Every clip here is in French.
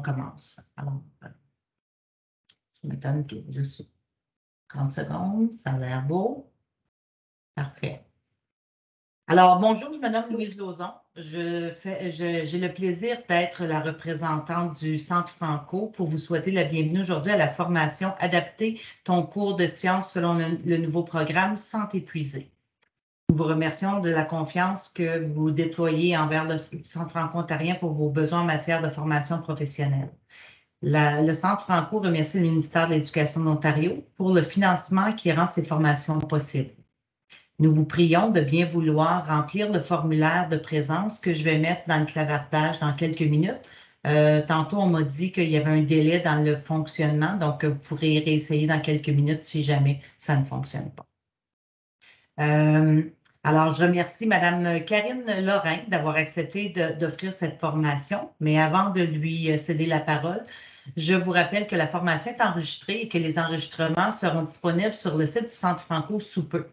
commence. Alors, je m'étonne que juste 30 secondes, ça a l'air beau. Parfait. Alors, bonjour, je me nomme Louise Lauzon. J'ai le plaisir d'être la représentante du Centre Franco pour vous souhaiter la bienvenue aujourd'hui à la formation Adapter ton cours de sciences selon le nouveau programme sans t'épuiser. Nous vous remercions de la confiance que vous déployez envers le Centre franco-ontarien pour vos besoins en matière de formation professionnelle. Le Centre Franco remercie le ministère de l'Éducation de l'Ontario pour le financement qui rend ces formations possibles. Nous vous prions de bien vouloir remplir le formulaire de présence que je vais mettre dans le clavardage dans quelques minutes. Tantôt, on m'a dit qu'il y avait un délai dans le fonctionnement, donc vous pourrez réessayer dans quelques minutes si jamais ça ne fonctionne pas. Alors, je remercie Mme Karine Lorrain d'avoir accepté d'offrir cette formation, mais avant de lui céder la parole, je vous rappelle que la formation est enregistrée et que les enregistrements seront disponibles sur le site du Centre Franco sous peu.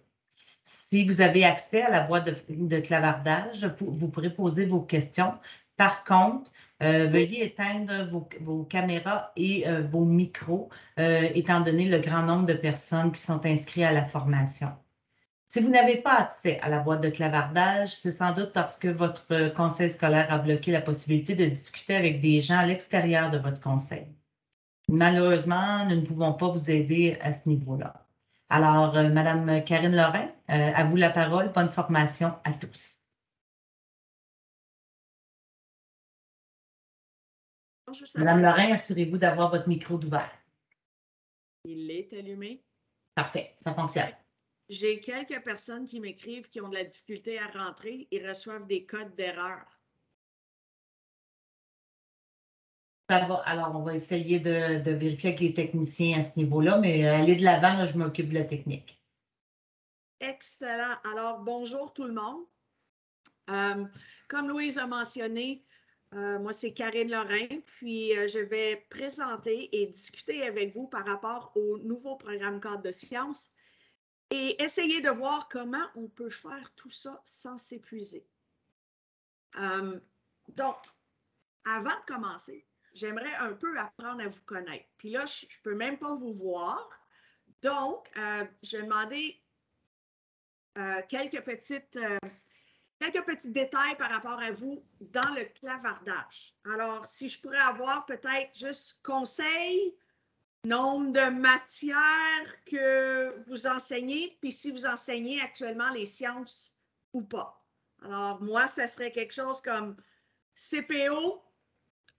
Si vous avez accès à la boîte de clavardage, vous pourrez poser vos questions. Par contre, veuillez éteindre vos caméras et vos micros, étant donné le grand nombre de personnes qui sont inscrites à la formation. Si vous n'avez pas accès à la boîte de clavardage, c'est sans doute parce que votre conseil scolaire a bloqué la possibilité de discuter avec des gens à l'extérieur de votre conseil. Malheureusement, nous ne pouvons pas vous aider à ce niveau-là. Alors, Mme Karine Lorrain, à vous la parole. Bonne formation à tous. Bonjour, Mme Lorrain, assurez-vous d'avoir votre micro ouvert. Il est allumé. Parfait, ça fonctionne. J'ai quelques personnes qui m'écrivent qui ont de la difficulté à rentrer et reçoivent des codes d'erreur. Ça va. Alors, on va essayer de vérifier avec les techniciens à ce niveau-là, mais allez de l'avant, là, je m'occupe de la technique. Excellent. Alors, bonjour tout le monde. Comme Louise a mentionné, moi, c'est Karine Lorrain, puis je vais présenter et discuter avec vous par rapport au nouveau programme cadre de sciences et essayer de voir comment on peut faire tout ça sans s'épuiser. Donc, avant de commencer, j'aimerais un peu apprendre à vous connaître. Puis là, je ne peux même pas vous voir. Donc, je vais demander quelques petits détails par rapport à vous dans le clavardage. Alors, si je pourrais avoir peut-être juste conseils, nombre de matières que vous enseignez, puis si vous enseignez actuellement les sciences ou pas. Alors, moi, ça serait quelque chose comme CPO,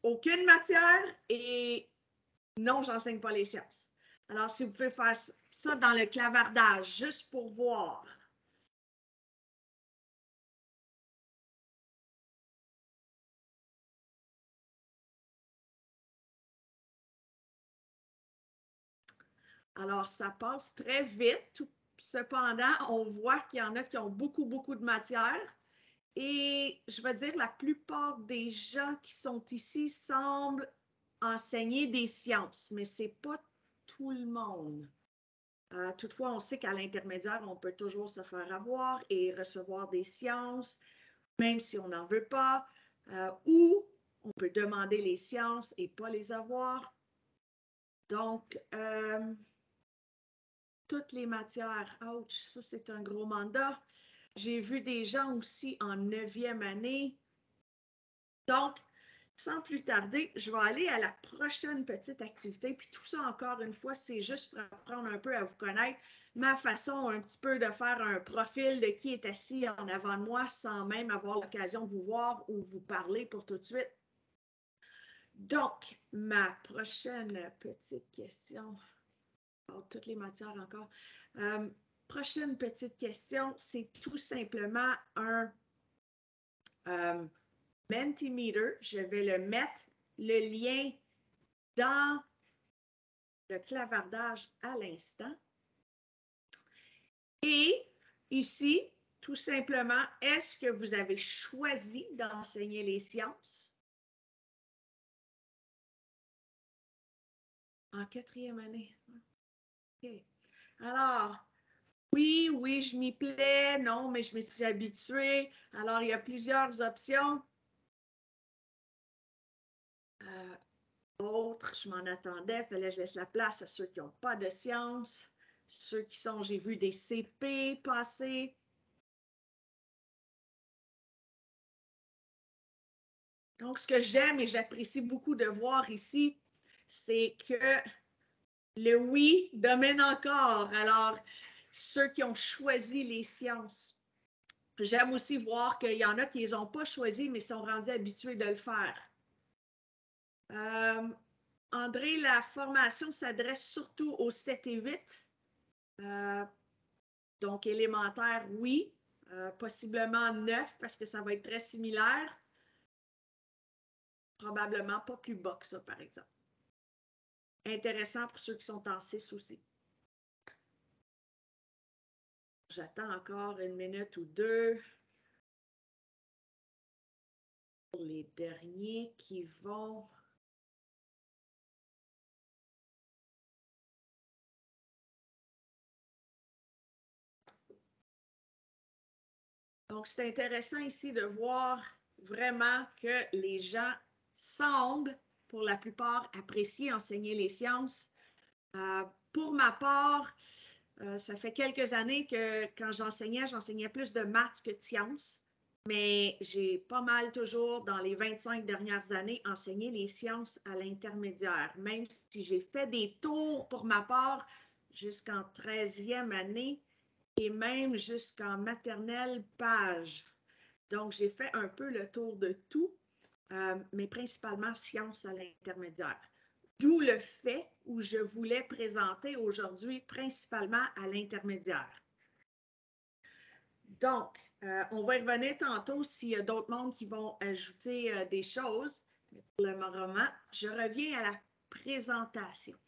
aucune matière et non, j'enseigne pas les sciences. Alors, si vous pouvez faire ça dans le clavardage, juste pour voir. Alors, ça passe très vite. Cependant, on voit qu'il y en a qui ont beaucoup, beaucoup de matière. Et je veux dire, la plupart des gens qui sont ici semblent enseigner des sciences, mais ce n'est pas tout le monde. Toutefois, on sait qu'à l'intermédiaire, on peut toujours se faire avoir et recevoir des sciences, même si on n'en veut pas, ou on peut demander les sciences et pas les avoir. Donc, toutes les matières, ouch, ça c'est un gros mandat. J'ai vu des gens aussi en 9e année. Donc, sans plus tarder, je vais aller à la prochaine petite activité. Puis tout ça, encore une fois, c'est juste pour apprendre un peu à vous connaître. Ma façon un petit peu de faire un profil de qui est assis en avant de moi sans même avoir l'occasion de vous voir ou vous parler pour tout de suite. Donc, ma prochaine petite question. Oh, toutes les matières encore. Prochaine petite question, c'est tout simplement un Mentimeter. Je vais le mettre le lien dans le clavardage à l'instant. Et ici, tout simplement, est-ce que vous avez choisi d'enseigner les sciences? En 4e année. OK. Alors, oui, je m'y plais. Non, mais je me suis habituée. Alors, il y a plusieurs options. autres, je m'en attendais, il fallait que je laisse la place à ceux qui n'ont pas de sciences, ceux qui sont, j'ai vu des CP passer. Donc, ce que j'aime et j'apprécie beaucoup de voir ici, c'est que le oui domine encore. Alors, ceux qui ont choisi les sciences. J'aime aussi voir qu'il y en a qui ne les ont pas choisis, mais sont rendus habitués de le faire. André, la formation s'adresse surtout aux 7 et 8. Donc, élémentaire, oui. Possiblement 9 parce que ça va être très similaire. Probablement pas plus bas que ça, par exemple. Intéressant pour ceux qui sont en 6 aussi. J'attends encore une minute ou deux pour les derniers qui vont. Donc, c'est intéressant ici de voir vraiment que les gens semblent, pour la plupart, apprécier enseigner les sciences. Pour ma part, ça fait quelques années que quand j'enseignais plus de maths que de sciences, mais j'ai pas mal toujours, dans les 25 dernières années, enseigné les sciences à l'intermédiaire, même si j'ai fait des tours pour ma part jusqu'en 13e année et même jusqu'en maternelle page. Donc, j'ai fait un peu le tour de tout, mais principalement sciences à l'intermédiaire. D'où le fait où je voulais présenter aujourd'hui principalement à l'intermédiaire. Donc, on va y revenir tantôt s'il y a d'autres mondes qui vont ajouter des choses. Mais pour le moment, je reviens à la présentation.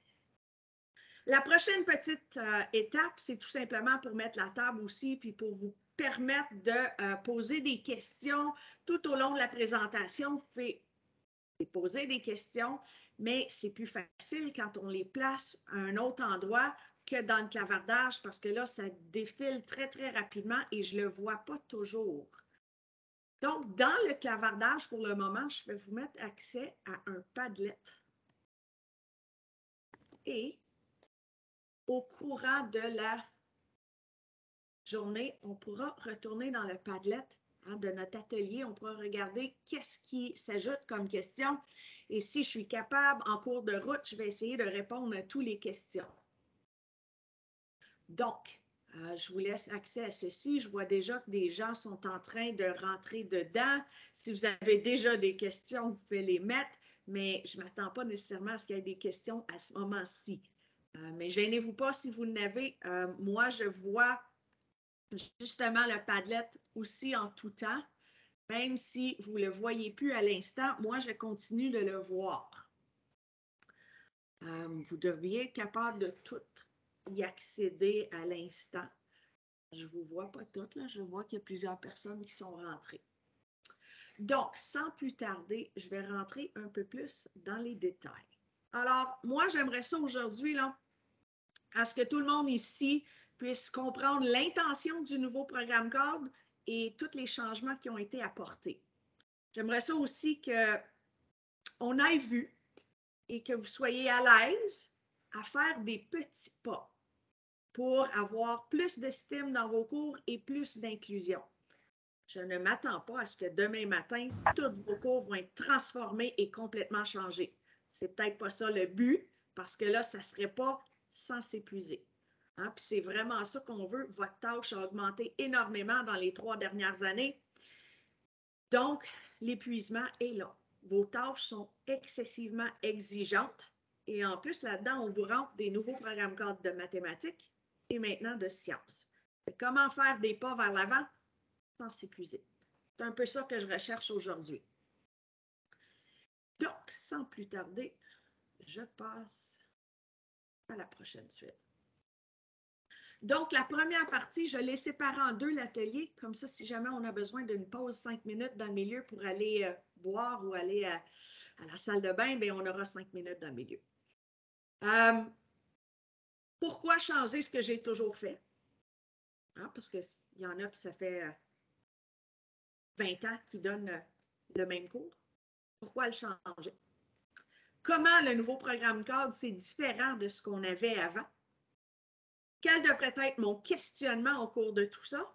La prochaine petite étape, c'est tout simplement pour mettre la table aussi, puis pour vous permettre de poser des questions tout au long de la présentation. Vous pouvez poser des questions, mais c'est plus facile quand on les place à un autre endroit que dans le clavardage parce que là, ça défile très, très rapidement et je ne le vois pas toujours. Donc, dans le clavardage, pour le moment, je vais vous mettre accès à un Padlet. Et au courant de la journée, on pourra retourner dans le Padlet de notre atelier. On pourra regarder qu'est-ce qui s'ajoute comme question. Et si je suis capable, en cours de route, je vais essayer de répondre à toutes les questions. Donc, je vous laisse accès à ceci. Je vois déjà que des gens sont en train de rentrer dedans. Si vous avez déjà des questions, vous pouvez les mettre, mais je ne m'attends pas nécessairement à ce qu'il y ait des questions à ce moment-ci. Mais gênez-vous pas si vous n'avez. Moi, je vois justement le Padlet aussi en tout temps. Même si vous ne le voyez plus à l'instant, moi, je continue de le voir. Vous devriez être capable de tout y accéder à l'instant. Je ne vous vois pas toutes, là. Je vois qu'il y a plusieurs personnes qui sont rentrées. Donc, sans plus tarder, je vais rentrer un peu plus dans les détails. Alors, moi, j'aimerais ça aujourd'hui, là, à ce que tout le monde ici puisse comprendre l'intention du nouveau programme CORD et tous les changements qui ont été apportés. J'aimerais ça aussi qu'on ait vu et que vous soyez à l'aise à faire des petits pas pour avoir plus d'estime dans vos cours et plus d'inclusion. Je ne m'attends pas à ce que demain matin, tous vos cours vont être transformés et complètement changés. C'est peut-être pas ça le but, parce que là, ça ne serait pas sans s'épuiser. Hein? Puis c'est vraiment ça qu'on veut. Votre tâche a augmenté énormément dans les 3 dernières années. Donc, l'épuisement est là. Vos tâches sont excessivement exigeantes. Et en plus, là-dedans, on vous rentre des nouveaux programmes cadres de mathématiques et maintenant de sciences. Comment faire des pas vers l'avant sans s'épuiser? C'est un peu ça que je recherche aujourd'hui. Donc, sans plus tarder, je passe à la prochaine suite. Donc, la première partie, je l'ai séparée en deux, l'atelier. Comme ça, si jamais on a besoin d'une pause 5 minutes dans le milieu pour aller boire ou aller à la salle de bain, bien, on aura 5 minutes dans le milieu. Pourquoi changer ce que j'ai toujours fait? Hein, parce qu'il y en a qui ça fait 20 ans qui donnent le même cours. Pourquoi le changer? comment le nouveau programme cadre, c'est différent de ce qu'on avait avant. Quel devrait être mon questionnement au cours de tout ça?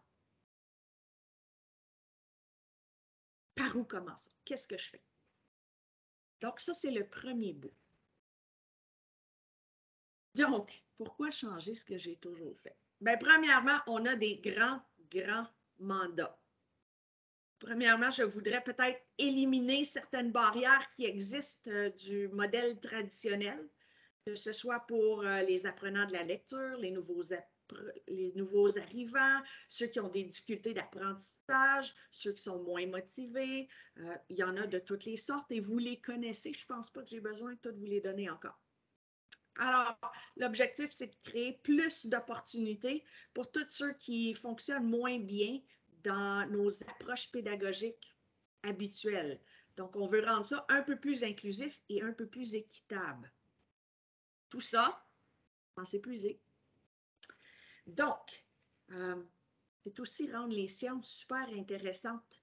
Par où commencer? Qu'est-ce que je fais? Donc, ça, c'est le premier bout. Donc, pourquoi changer ce que j'ai toujours fait? Bien, premièrement, on a des grands mandats. Premièrement, je voudrais peut-être éliminer certaines barrières qui existent du modèle traditionnel, que ce soit pour les apprenants de la lecture, les nouveaux arrivants, ceux qui ont des difficultés d'apprentissage, ceux qui sont moins motivés. Il y en a de toutes les sortes et vous les connaissez. Je ne pense pas que j'ai besoin de toutes vous les donner encore. Alors, l'objectif, c'est de créer plus d'opportunités pour tous ceux qui fonctionnent moins bien dans nos approches pédagogiques habituelles. Donc, on veut rendre ça un peu plus inclusif et un peu plus équitable. Tout ça, sans s'épuiser. Donc, c'est aussi rendre les sciences super intéressantes.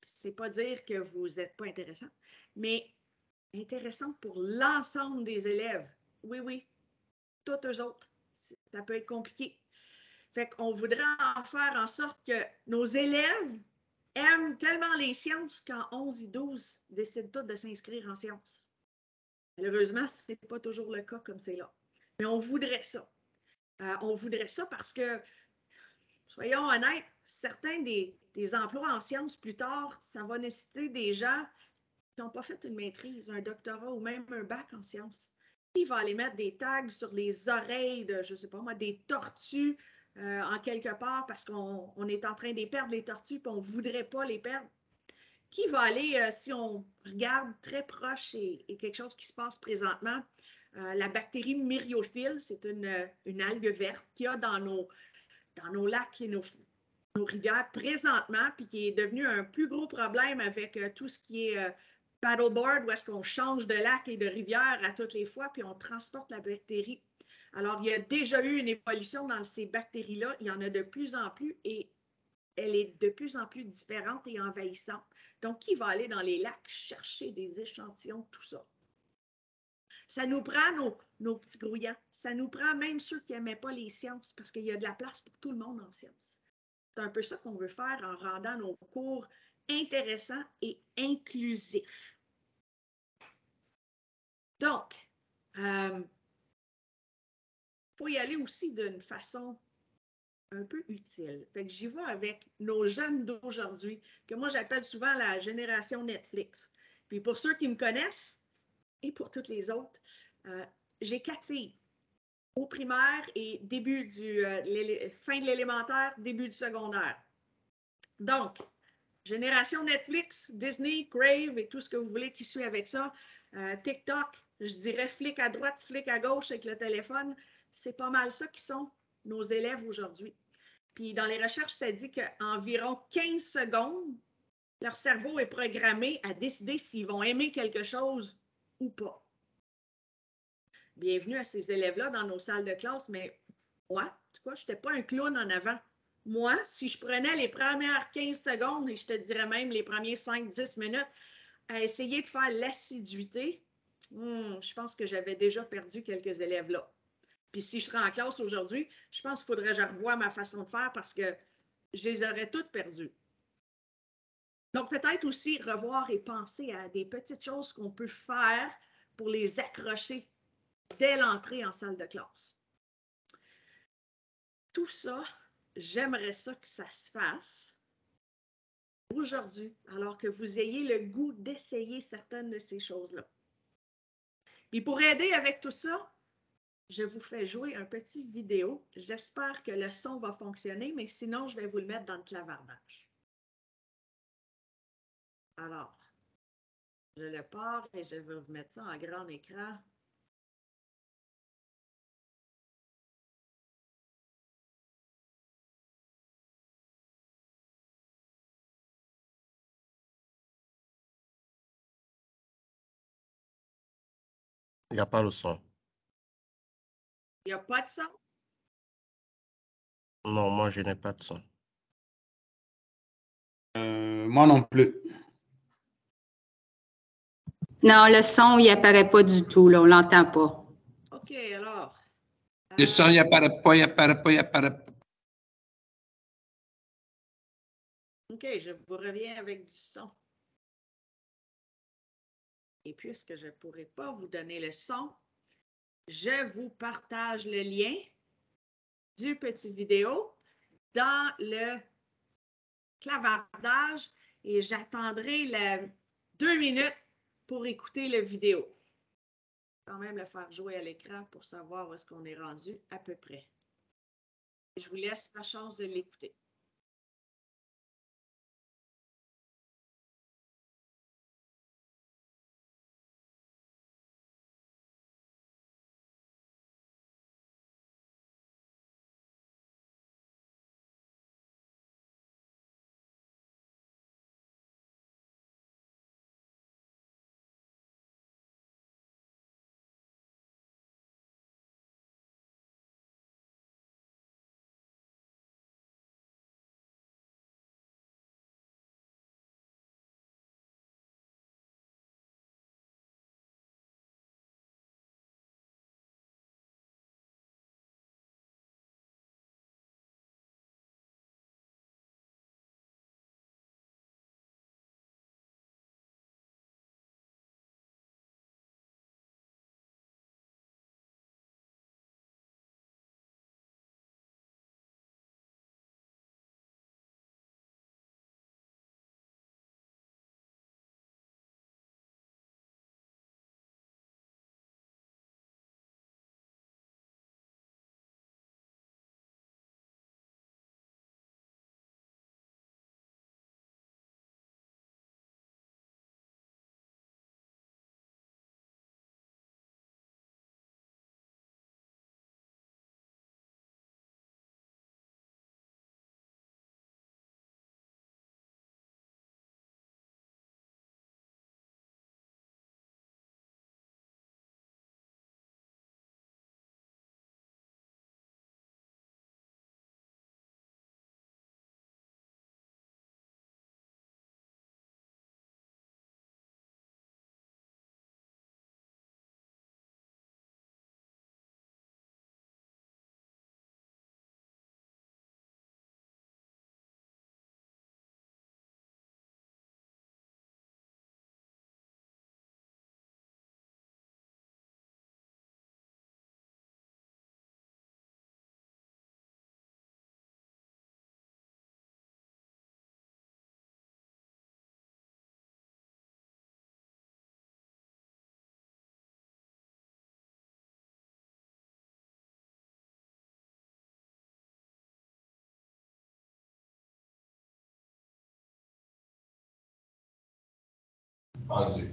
C'est pas dire que vous n'êtes pas intéressant, mais intéressantes pour l'ensemble des élèves. Oui, tous eux autres. Ça peut être compliqué. Fait qu'on voudrait en faire en sorte que nos élèves aiment tellement les sciences qu'en 11 et 12 décident tous de s'inscrire en sciences. Malheureusement, ce n'est pas toujours le cas comme c'est là. Mais on voudrait ça. On voudrait ça parce que, soyons honnêtes, certains des emplois en sciences plus tard, ça va nécessiter des gens qui n'ont pas fait une maîtrise, un doctorat ou même un bac en sciences. Il va aller mettre des tags sur les oreilles de, je ne sais pas moi, des tortues en quelque part parce qu'on est en train de les perdre, les tortues, puis on ne voudrait pas les perdre. Qui va aller, si on regarde très proche et quelque chose qui se passe présentement, la bactérie myriophylle, c'est une algue verte qu'il y a dans nos lacs et nos rivières présentement, puis qui est devenu un plus gros problème avec tout ce qui est paddleboard, où est-ce qu'on change de lac et de rivière à toutes les fois, puis on transporte la bactérie. Alors, il y a déjà eu une évolution dans ces bactéries-là. Il y en a de plus en plus et elle est de plus en plus différente et envahissante. Donc, qui va aller dans les lacs chercher des échantillons, tout ça? Ça nous prend nos petits grouillants. Ça nous prend même ceux qui n'aimaient pas les sciences parce qu'il y a de la place pour tout le monde en sciences. C'est un peu ça qu'on veut faire en rendant nos cours intéressants et inclusifs. Donc, il faut y aller aussi d'une façon un peu utile. Fait que j'y vais avec nos jeunes d'aujourd'hui, que moi j'appelle souvent la génération Netflix. Puis pour ceux qui me connaissent, et pour toutes les autres, j'ai 4 filles. Au primaire et fin de l'élémentaire, début du secondaire. Donc, génération Netflix, Disney, Crave et tout ce que vous voulez qui suit avec ça. TikTok, je dirais flic à droite, flic à gauche avec le téléphone. C'est pas mal ça qui sont nos élèves aujourd'hui. Puis dans les recherches, ça dit qu'environ 15 secondes, leur cerveau est programmé à décider s'ils vont aimer quelque chose ou pas. Bienvenue à ces élèves-là dans nos salles de classe, mais moi, en tout cas, je n'étais pas un clown en avant. Moi, si je prenais les premières 15 secondes, et je te dirais même les premiers 5-10 minutes, à essayer de faire l'assiduité, je pense que j'avais déjà perdu quelques élèves là. Puis si je serais en classe aujourd'hui, je pense qu'il faudrait que je revoie ma façon de faire parce que je les aurais toutes perdues. Donc, peut-être aussi revoir et penser à des petites choses qu'on peut faire pour les accrocher dès l'entrée en salle de classe. Tout ça, j'aimerais ça que ça se fasse aujourd'hui, alors que vous ayez le goût d'essayer certaines de ces choses-là. Puis pour aider avec tout ça, je vous fais jouer un petit vidéo. J'espère que le son va fonctionner, mais sinon, je vais vous le mettre dans le clavardage. Alors, je le pars et je vais vous mettre ça en grand écran. Il n'y a pas le son. Il n'y a pas de son? Non, moi, je n'ai pas de son. Moi non plus. Non, le son, il apparaît pas du tout, là, on l'entend pas. OK, alors. Le son, il apparaît pas, il apparaît pas, il apparaît pas. OK, je vous reviens avec du son. Et puisque je ne pourrai pas vous donner le son, je vous partage le lien du petit vidéo dans le clavardage et j'attendrai 2 minutes pour écouter la vidéo. Je vais quand même le faire jouer à l'écran pour savoir où est-ce qu'on est rendu à peu près. Et je vous laisse la chance de l'écouter.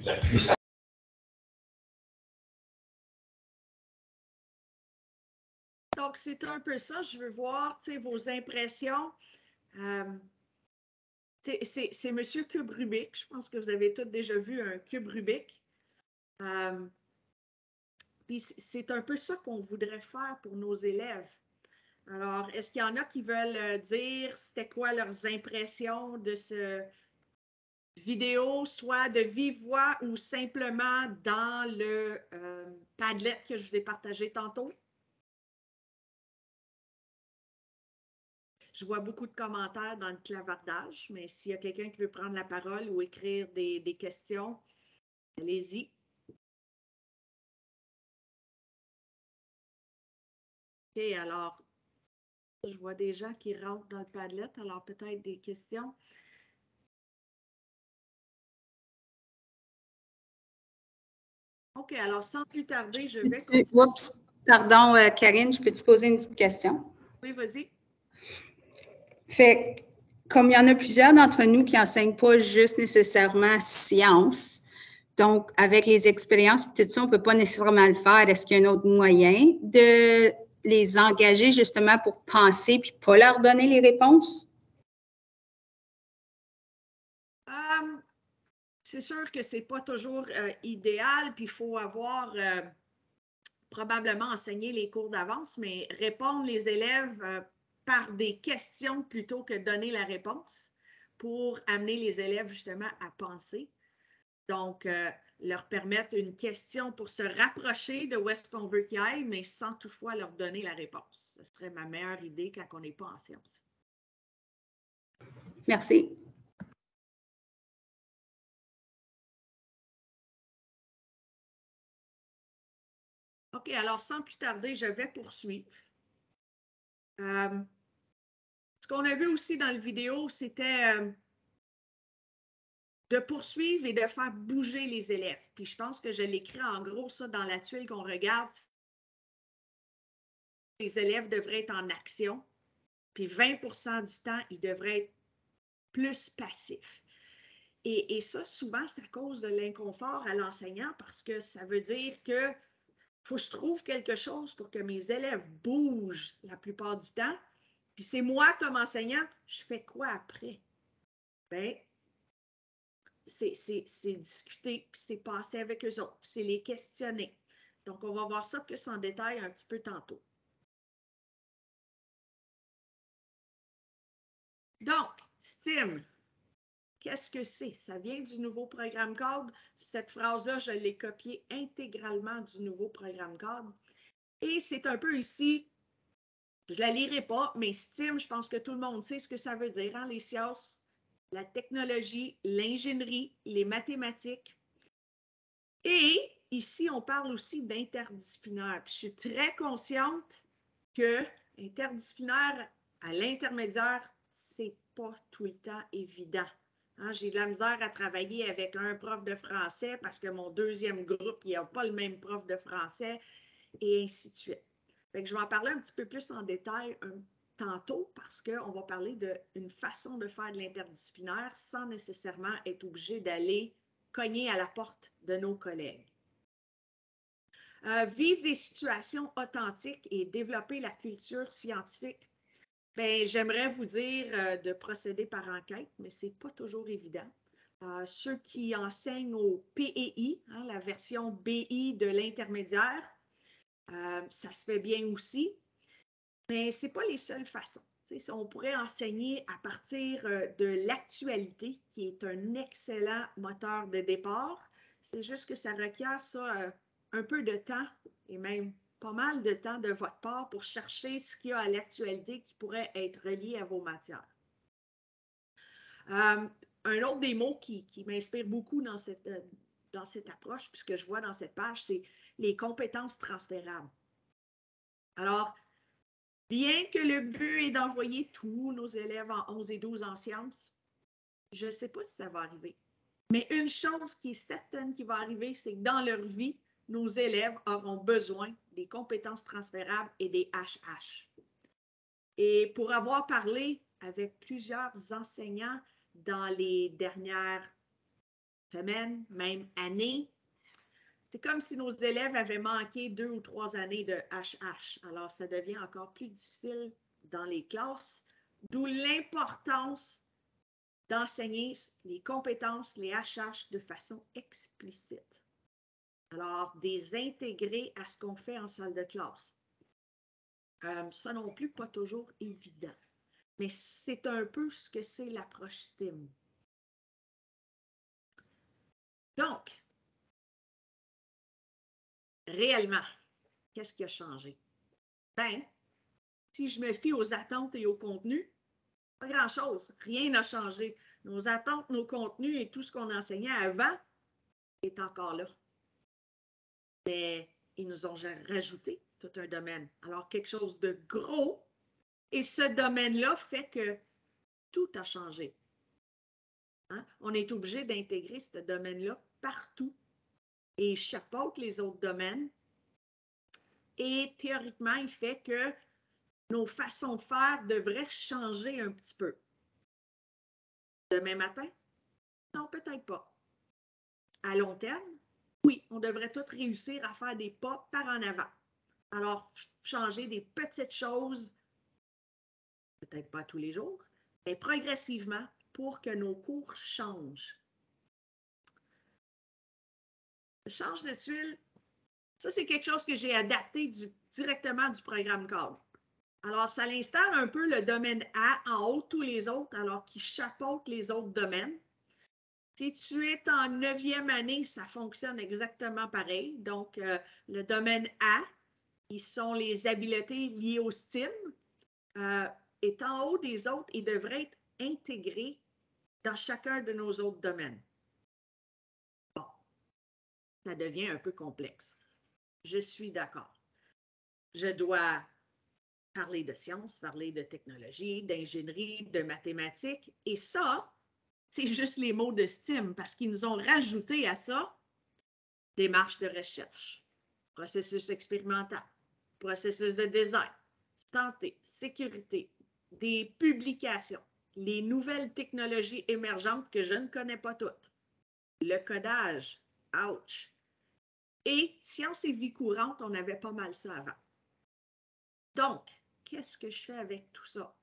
La puissance. Donc, c'est un peu ça. Je veux voir vos impressions. C'est M. Cube Rubik. Je pense que vous avez tous déjà vu un cube Rubik. Puis c'est un peu ça qu'on voudrait faire pour nos élèves. Alors, est-ce qu'il y en a qui veulent dire c'était quoi leurs impressions de ce vidéo, soit de vive voix ou simplement dans le Padlet que je vous ai partagé tantôt? Je vois beaucoup de commentaires dans le clavardage, mais s'il y a quelqu'un qui veut prendre la parole ou écrire des questions, allez-y. OK, alors, je vois des gens qui rentrent dans le Padlet, alors peut-être des questions. OK, alors sans plus tarder, je vais continuer. Oups, pardon, Karine, je peux te poser une petite question? Oui, vas-y. Fait comme il y en a plusieurs d'entre nous qui n'enseignent pas juste nécessairement science, donc avec les expériences, tout ça, on ne peut pas nécessairement le faire. Est-ce qu'il y a un autre moyen de les engager justement pour penser puis pas leur donner les réponses? C'est sûr que ce n'est pas toujours idéal, puis il faut avoir probablement enseigné les cours d'avance, mais répondre les élèves par des questions plutôt que donner la réponse pour amener les élèves justement à penser. Donc, leur permettre une question pour se rapprocher de où est-ce qu'on veut qu'ils aillent, mais sans toutefois leur donner la réponse. Ce serait ma meilleure idée quand on n'est pas en sciences. Merci. OK, alors sans plus tarder, je vais poursuivre. Ce qu'on a vu aussi dans la vidéo, c'était de poursuivre et de faire bouger les élèves. Puis je pense que je l'écris en gros, ça, dans la tuile qu'on regarde. Les élèves devraient être en action, puis 20% du temps, ils devraient être plus passifs. Et ça, souvent, ça cause de l'inconfort à l'enseignant parce que ça veut dire que faut que je trouve quelque chose pour que mes élèves bougent la plupart du temps. Puis c'est moi, comme enseignant, je fais quoi après? Bien, c'est discuter, puis c'est passer avec eux autres, puis c'est les questionner. Donc, on va voir ça plus en détail un petit peu tantôt. Donc, STEAM, qu'est-ce que c'est? Ça vient du nouveau programme cadre. Cette phrase-là, je l'ai copiée intégralement du nouveau programme cadre. Et c'est un peu ici, je ne la lirai pas, mais STEAM, je pense que tout le monde sait ce que ça veut dire, hein? Les sciences, la technologie, l'ingénierie, les mathématiques. Et ici, on parle aussi d'interdisciplinaire. Puis je suis très consciente que interdisciplinaire à l'intermédiaire, c'est pas tout le temps évident. Hein, j'ai de la misère à travailler avec un prof de français parce que mon deuxième groupe, il n'y a pas le même prof de français et ainsi de suite. Fait que je vais en parler un petit peu plus en détail tantôt parce qu'on va parler d'une façon de faire de l'interdisciplinaire sans nécessairement être obligé d'aller cogner à la porte de nos collègues. Vivre des situations authentiques et développer la culture scientifique. Bien, j'aimerais vous dire de procéder par enquête, mais ce n'est pas toujours évident. Ceux qui enseignent au PEI, hein, la version BI de l'intermédiaire, ça se fait bien aussi, mais ce n'est pas les seules façons. On pourrait enseigner à partir de l'actualité, qui est un excellent moteur de départ. C'est juste que ça requiert ça un peu de temps et même pas mal de temps de votre part pour chercher ce qu'il y a à l'actualité qui pourrait être relié à vos matières. Un autre des mots qui m'inspire beaucoup dans cette approche, puis ce que je vois dans cette page, c'est les compétences transférables. Alors, bien que le but est d'envoyer tous nos élèves en 11 et 12 en sciences, je ne sais pas si ça va arriver. Mais une chose qui est certaine qui va arriver, c'est que dans leur vie, nos élèves auront besoin des compétences transférables et des HH. Et pour avoir parlé avec plusieurs enseignants dans les dernières semaines, même années, c'est comme si nos élèves avaient manqué 2 ou 3 années de HH. Alors, ça devient encore plus difficile dans les classes, d'où l'importance d'enseigner les compétences, les HH, de façon explicite. Alors, des intégrer à ce qu'on fait en salle de classe. Ça non plus, pas toujours évident. Mais c'est un peu ce que c'est l'approche STEAM. Donc, réellement, qu'est-ce qui a changé? Ben, si je me fie aux attentes et au contenu, pas grand-chose. Rien n'a changé. Nos attentes, nos contenus et tout ce qu'on enseignait avant est encore là. Mais ils nous ont rajouté tout un domaine. Alors, quelque chose de gros. Et ce domaine-là fait que tout a changé. Hein? On est obligé d'intégrer ce domaine-là partout. Et il chapeaute les autres domaines. Et théoriquement, il fait que nos façons de faire devraient changer un petit peu. Demain matin? Non, peut-être pas. À long terme? Oui, on devrait tous réussir à faire des pas par en avant. Alors, changer des petites choses, peut-être pas tous les jours, mais progressivement pour que nos cours changent. Le change de tuile, ça c'est quelque chose que j'ai adapté directement du programme cadre. Alors, ça l'installe un peu le domaine A en haut de tous les autres, alors qu'il chapeaute les autres domaines. Si tu es en 9e année, ça fonctionne exactement pareil. Donc, le domaine A, qui sont les habiletés liées au STEAM, est en haut des autres et devrait être intégré dans chacun de nos autres domaines. Bon, ça devient un peu complexe. Je suis d'accord. Je dois parler de sciences, parler de technologie, d'ingénierie, de mathématiques, et ça, c'est juste les mots de STEAM parce qu'ils nous ont rajouté à ça démarche de recherche, processus expérimental, processus de design, santé, sécurité, des publications, les nouvelles technologies émergentes que je ne connais pas toutes, le codage, ouch, et sciences et vie courante, on avait pas mal ça avant. Donc, qu'est-ce que je fais avec tout ça?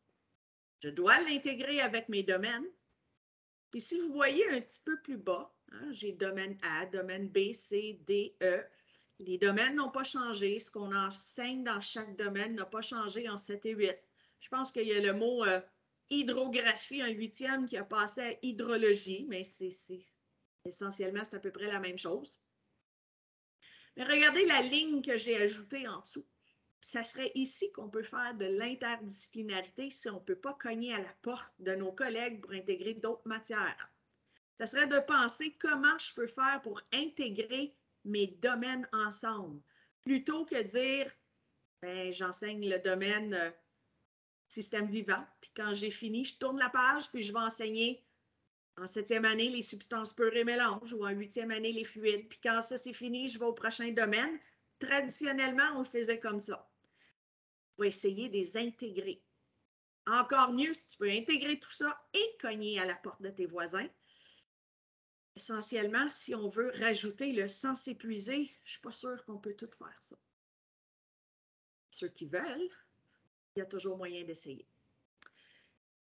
Je dois l'intégrer avec mes domaines. Puis si vous voyez un petit peu plus bas, hein, j'ai domaine A, domaine B, C, D, E. Les domaines n'ont pas changé. Ce qu'on enseigne dans chaque domaine n'a pas changé en 7 et 8. Je pense qu'il y a le mot hydrographie, un 8e, qui a passé à hydrologie, mais essentiellement, c'est à peu près la même chose. Mais regardez la ligne que j'ai ajoutée en dessous. Ça serait ici qu'on peut faire de l'interdisciplinarité si on ne peut pas cogner à la porte de nos collègues pour intégrer d'autres matières. Ça serait de penser comment je peux faire pour intégrer mes domaines ensemble, plutôt que dire, ben, j'enseigne le domaine système vivant, puis quand j'ai fini, je tourne la page, puis je vais enseigner en 7e année les substances pures et mélanges, ou en 8e année les fluides, puis quand ça c'est fini, je vais au prochain domaine. Traditionnellement, on le faisait comme ça. On va essayer de les intégrer. Encore mieux si tu peux intégrer tout ça et cogner à la porte de tes voisins. Essentiellement, si on veut rajouter le sans s'épuiser, je ne suis pas sûre qu'on peut tout faire ça. Ceux qui veulent, il y a toujours moyen d'essayer.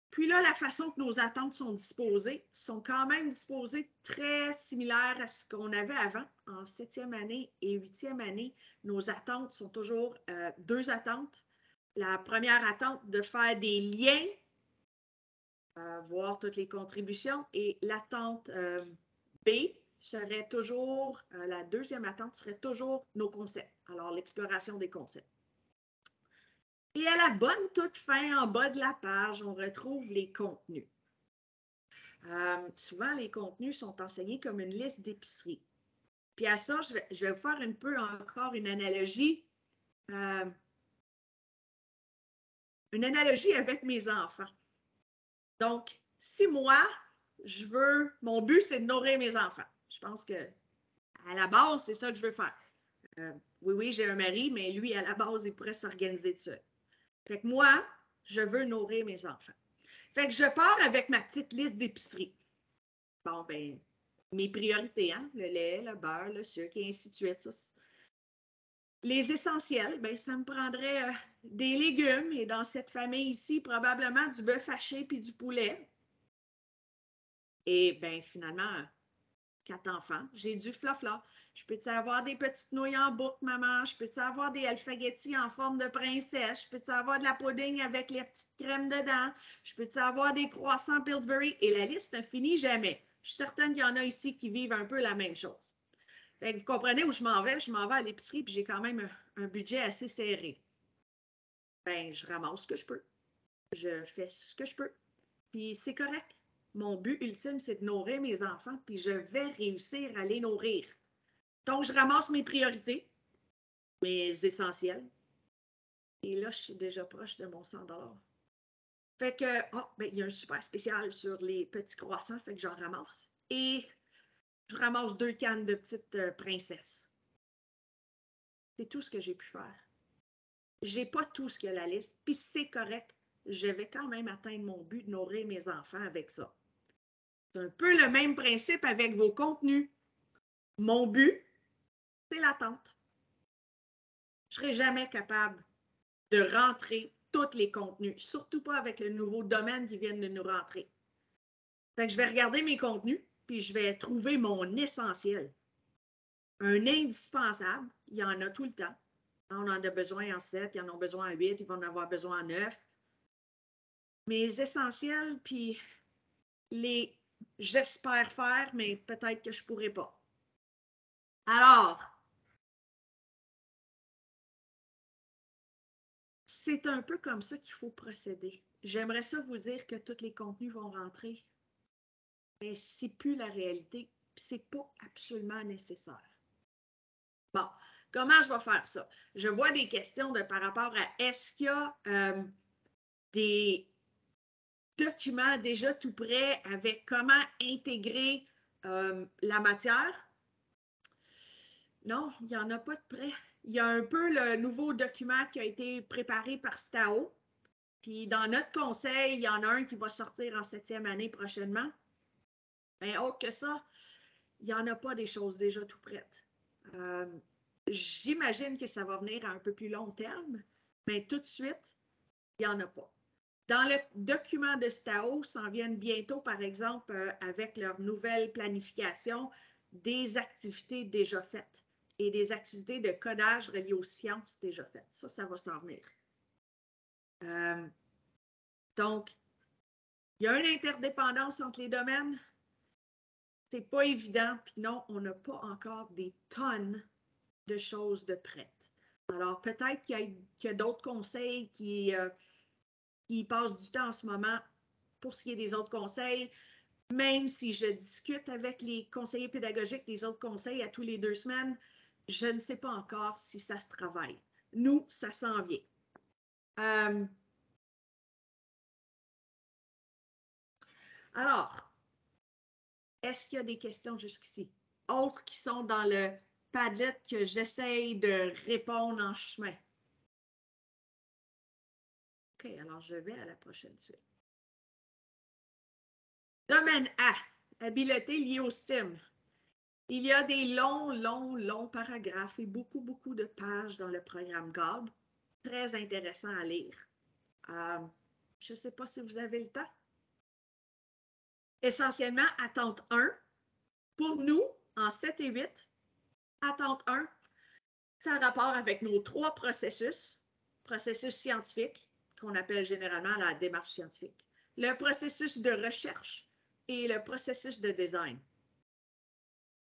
Puis là, la façon que nos attentes sont disposées sont quand même disposées très similaires à ce qu'on avait avant. En 7e année et 8e année, nos attentes sont toujours 2 attentes. La première attente de faire des liens, voir toutes les contributions, et l'attente B serait toujours, la deuxième attente serait toujours nos concepts, alors l'exploration des concepts. Et à la bonne toute fin, en bas de la page, on retrouve les contenus. Souvent, les contenus sont enseignés comme une liste d'épicerie. Puis à ça, je vais vous faire un peu encore une analogie avec mes enfants. Donc, si moi, mon but, c'est de nourrir mes enfants. Je pense que à la base, c'est ça que je veux faire. Oui, j'ai un mari, mais lui, à la base, il pourrait s'organiser tout seul. Fait que moi, je veux nourrir mes enfants. Fait que je pars avec ma petite liste d'épicerie. Bon, ben, mes priorités, hein? Le lait, le beurre, le sucre, et ainsi de suite. Ça, les essentiels, ben, ça me prendrait des légumes, et dans cette famille ici, probablement du bœuf haché puis du poulet. Et bien, finalement, 4 enfants, j'ai du flafla. Je peux-tu avoir des petites nouilles en boucle, maman? Je peux-tu avoir des alphagetti en forme de princesse? Je peux-tu avoir de la pudding avec les petites crèmes dedans? Je peux-tu avoir des croissants Pillsbury? Et la liste ne finit jamais. Je suis certaine qu'il y en a ici qui vivent un peu la même chose. Fait que vous comprenez où je m'en vais? Je m'en vais à l'épicerie puis j'ai quand même un budget assez serré. Ben, je ramasse ce que je peux. Je fais ce que je peux. Puis c'est correct. Mon but ultime, c'est de nourrir mes enfants, puis je vais réussir à les nourrir. Donc, je ramasse mes priorités, mes essentiels. Et là, je suis déjà proche de mon 100 $. Fait que, ben, il y a un super spécial sur les petits croissants, fait que j'en ramasse. Et je ramasse 2 cannes de petites princesses. C'est tout ce que j'ai pu faire. J'ai pas tout ce qu'il y a la liste, puis c'est correct. Je vais quand même atteindre mon but de nourrir mes enfants avec ça. C'est un peu le même principe avec vos contenus. Mon but, c'est l'attente. Je ne serai jamais capable de rentrer tous les contenus, surtout pas avec le nouveau domaine qui vient de nous rentrer. Fait que je vais regarder mes contenus, puis je vais trouver mon essentiel. Un indispensable, il y en a tout le temps. On en a besoin en 7, ils en ont besoin en 8, ils vont en avoir besoin en 9. Mes essentiels, puis les j'espère faire, mais peut-être que je ne pourrai pas. Alors, c'est un peu comme ça qu'il faut procéder. J'aimerais ça vous dire que tous les contenus vont rentrer, mais ce n'est plus la réalité, puis ce n'est pas absolument nécessaire. Bon, comment je vais faire ça? Je vois des questions par rapport à est-ce qu'il y a des documents déjà tout prêts avec comment intégrer la matière? Non, il n'y en a pas de prêt. Il y a un peu le nouveau document qui a été préparé par STAO. Puis dans notre conseil, il y en a un qui va sortir en 7e année prochainement. Mais autre que ça, il n'y en a pas des choses déjà tout prêtes. J'imagine que ça va venir à un peu plus long terme, mais tout de suite, il n'y en a pas. Dans le document de STAO, s'en viennent bientôt, par exemple, avec leur nouvelle planification, des activités déjà faites et des activités de codage reliées aux sciences déjà faites. Ça va s'en venir. Donc, il y a une interdépendance entre les domaines. C'est pas évident, puis non, on n'a pas encore des tonnes de choses de prêtes. Alors, peut-être qu'il y a d'autres conseils qui passent du temps en ce moment pour ce qui est des autres conseils, même si je discute avec les conseillers pédagogiques des autres conseils à tous les 2 semaines, je ne sais pas encore si ça se travaille. Nous, ça s'en vient. Alors, est-ce qu'il y a des questions jusqu'ici? Autres qui sont dans le Padlet que j'essaye de répondre en chemin. OK, alors je vais à la prochaine suite. Domaine A, habileté liée au STEM. Il y a des longs paragraphes et beaucoup de pages dans le programme GOD. Très intéressant à lire. Je ne sais pas si vous avez le temps. Essentiellement, attente 1. Pour nous, en 7 et 8, attente 1, ça a rapport avec nos 3 processus scientifiques, qu'on appelle généralement la démarche scientifique, le processus de recherche et le processus de design.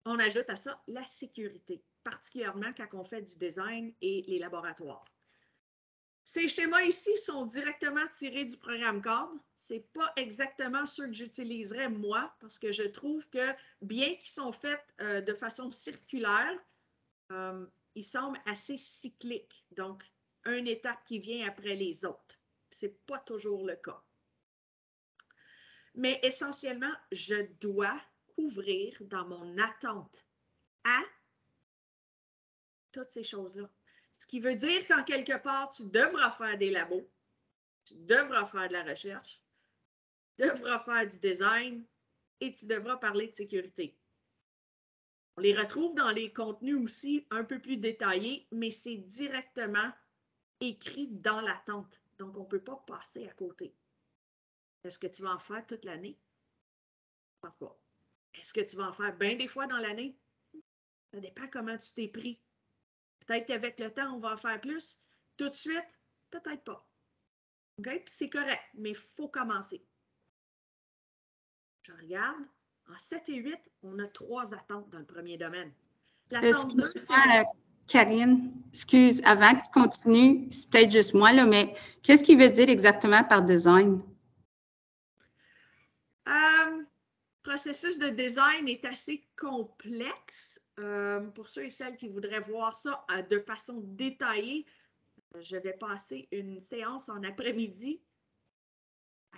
On ajoute à ça la sécurité, particulièrement quand on fait du design et les laboratoires. Ces schémas ici sont directement tirés du programme CORD. Ce n'est pas exactement ceux que j'utiliserais moi, parce que je trouve que bien qu'ils sont faits de façon circulaire, ils semblent assez cycliques. Donc, une étape qui vient après les autres. Ce n'est pas toujours le cas. Mais essentiellement, je dois couvrir dans mon attente à toutes ces choses-là. Ce qui veut dire qu'en quelque part, tu devras faire des labos, tu devras faire de la recherche, tu devras faire du design et tu devras parler de sécurité. On les retrouve dans les contenus aussi un peu plus détaillés, mais c'est directement écrit dans l'attente. Donc, on ne peut pas passer à côté. Est-ce que tu vas en faire toute l'année? Je ne pense pas. Est-ce que tu vas en faire bien des fois dans l'année? Ça dépend comment tu t'es pris. Peut-être qu'avec le temps, on va en faire plus. Tout de suite, peut-être pas. OK? Puis c'est correct, mais il faut commencer. Je regarde. En 7 et 8, on a 3 attentes dans le premier domaine. L'attente 2, c'est... Karine, excuse, avant que tu continues, c'est peut-être juste moi, là, mais qu'est-ce qu'il veut dire exactement par design? Processus de design est assez complexe. Pour ceux et celles qui voudraient voir ça de façon détaillée, je vais passer une séance en après-midi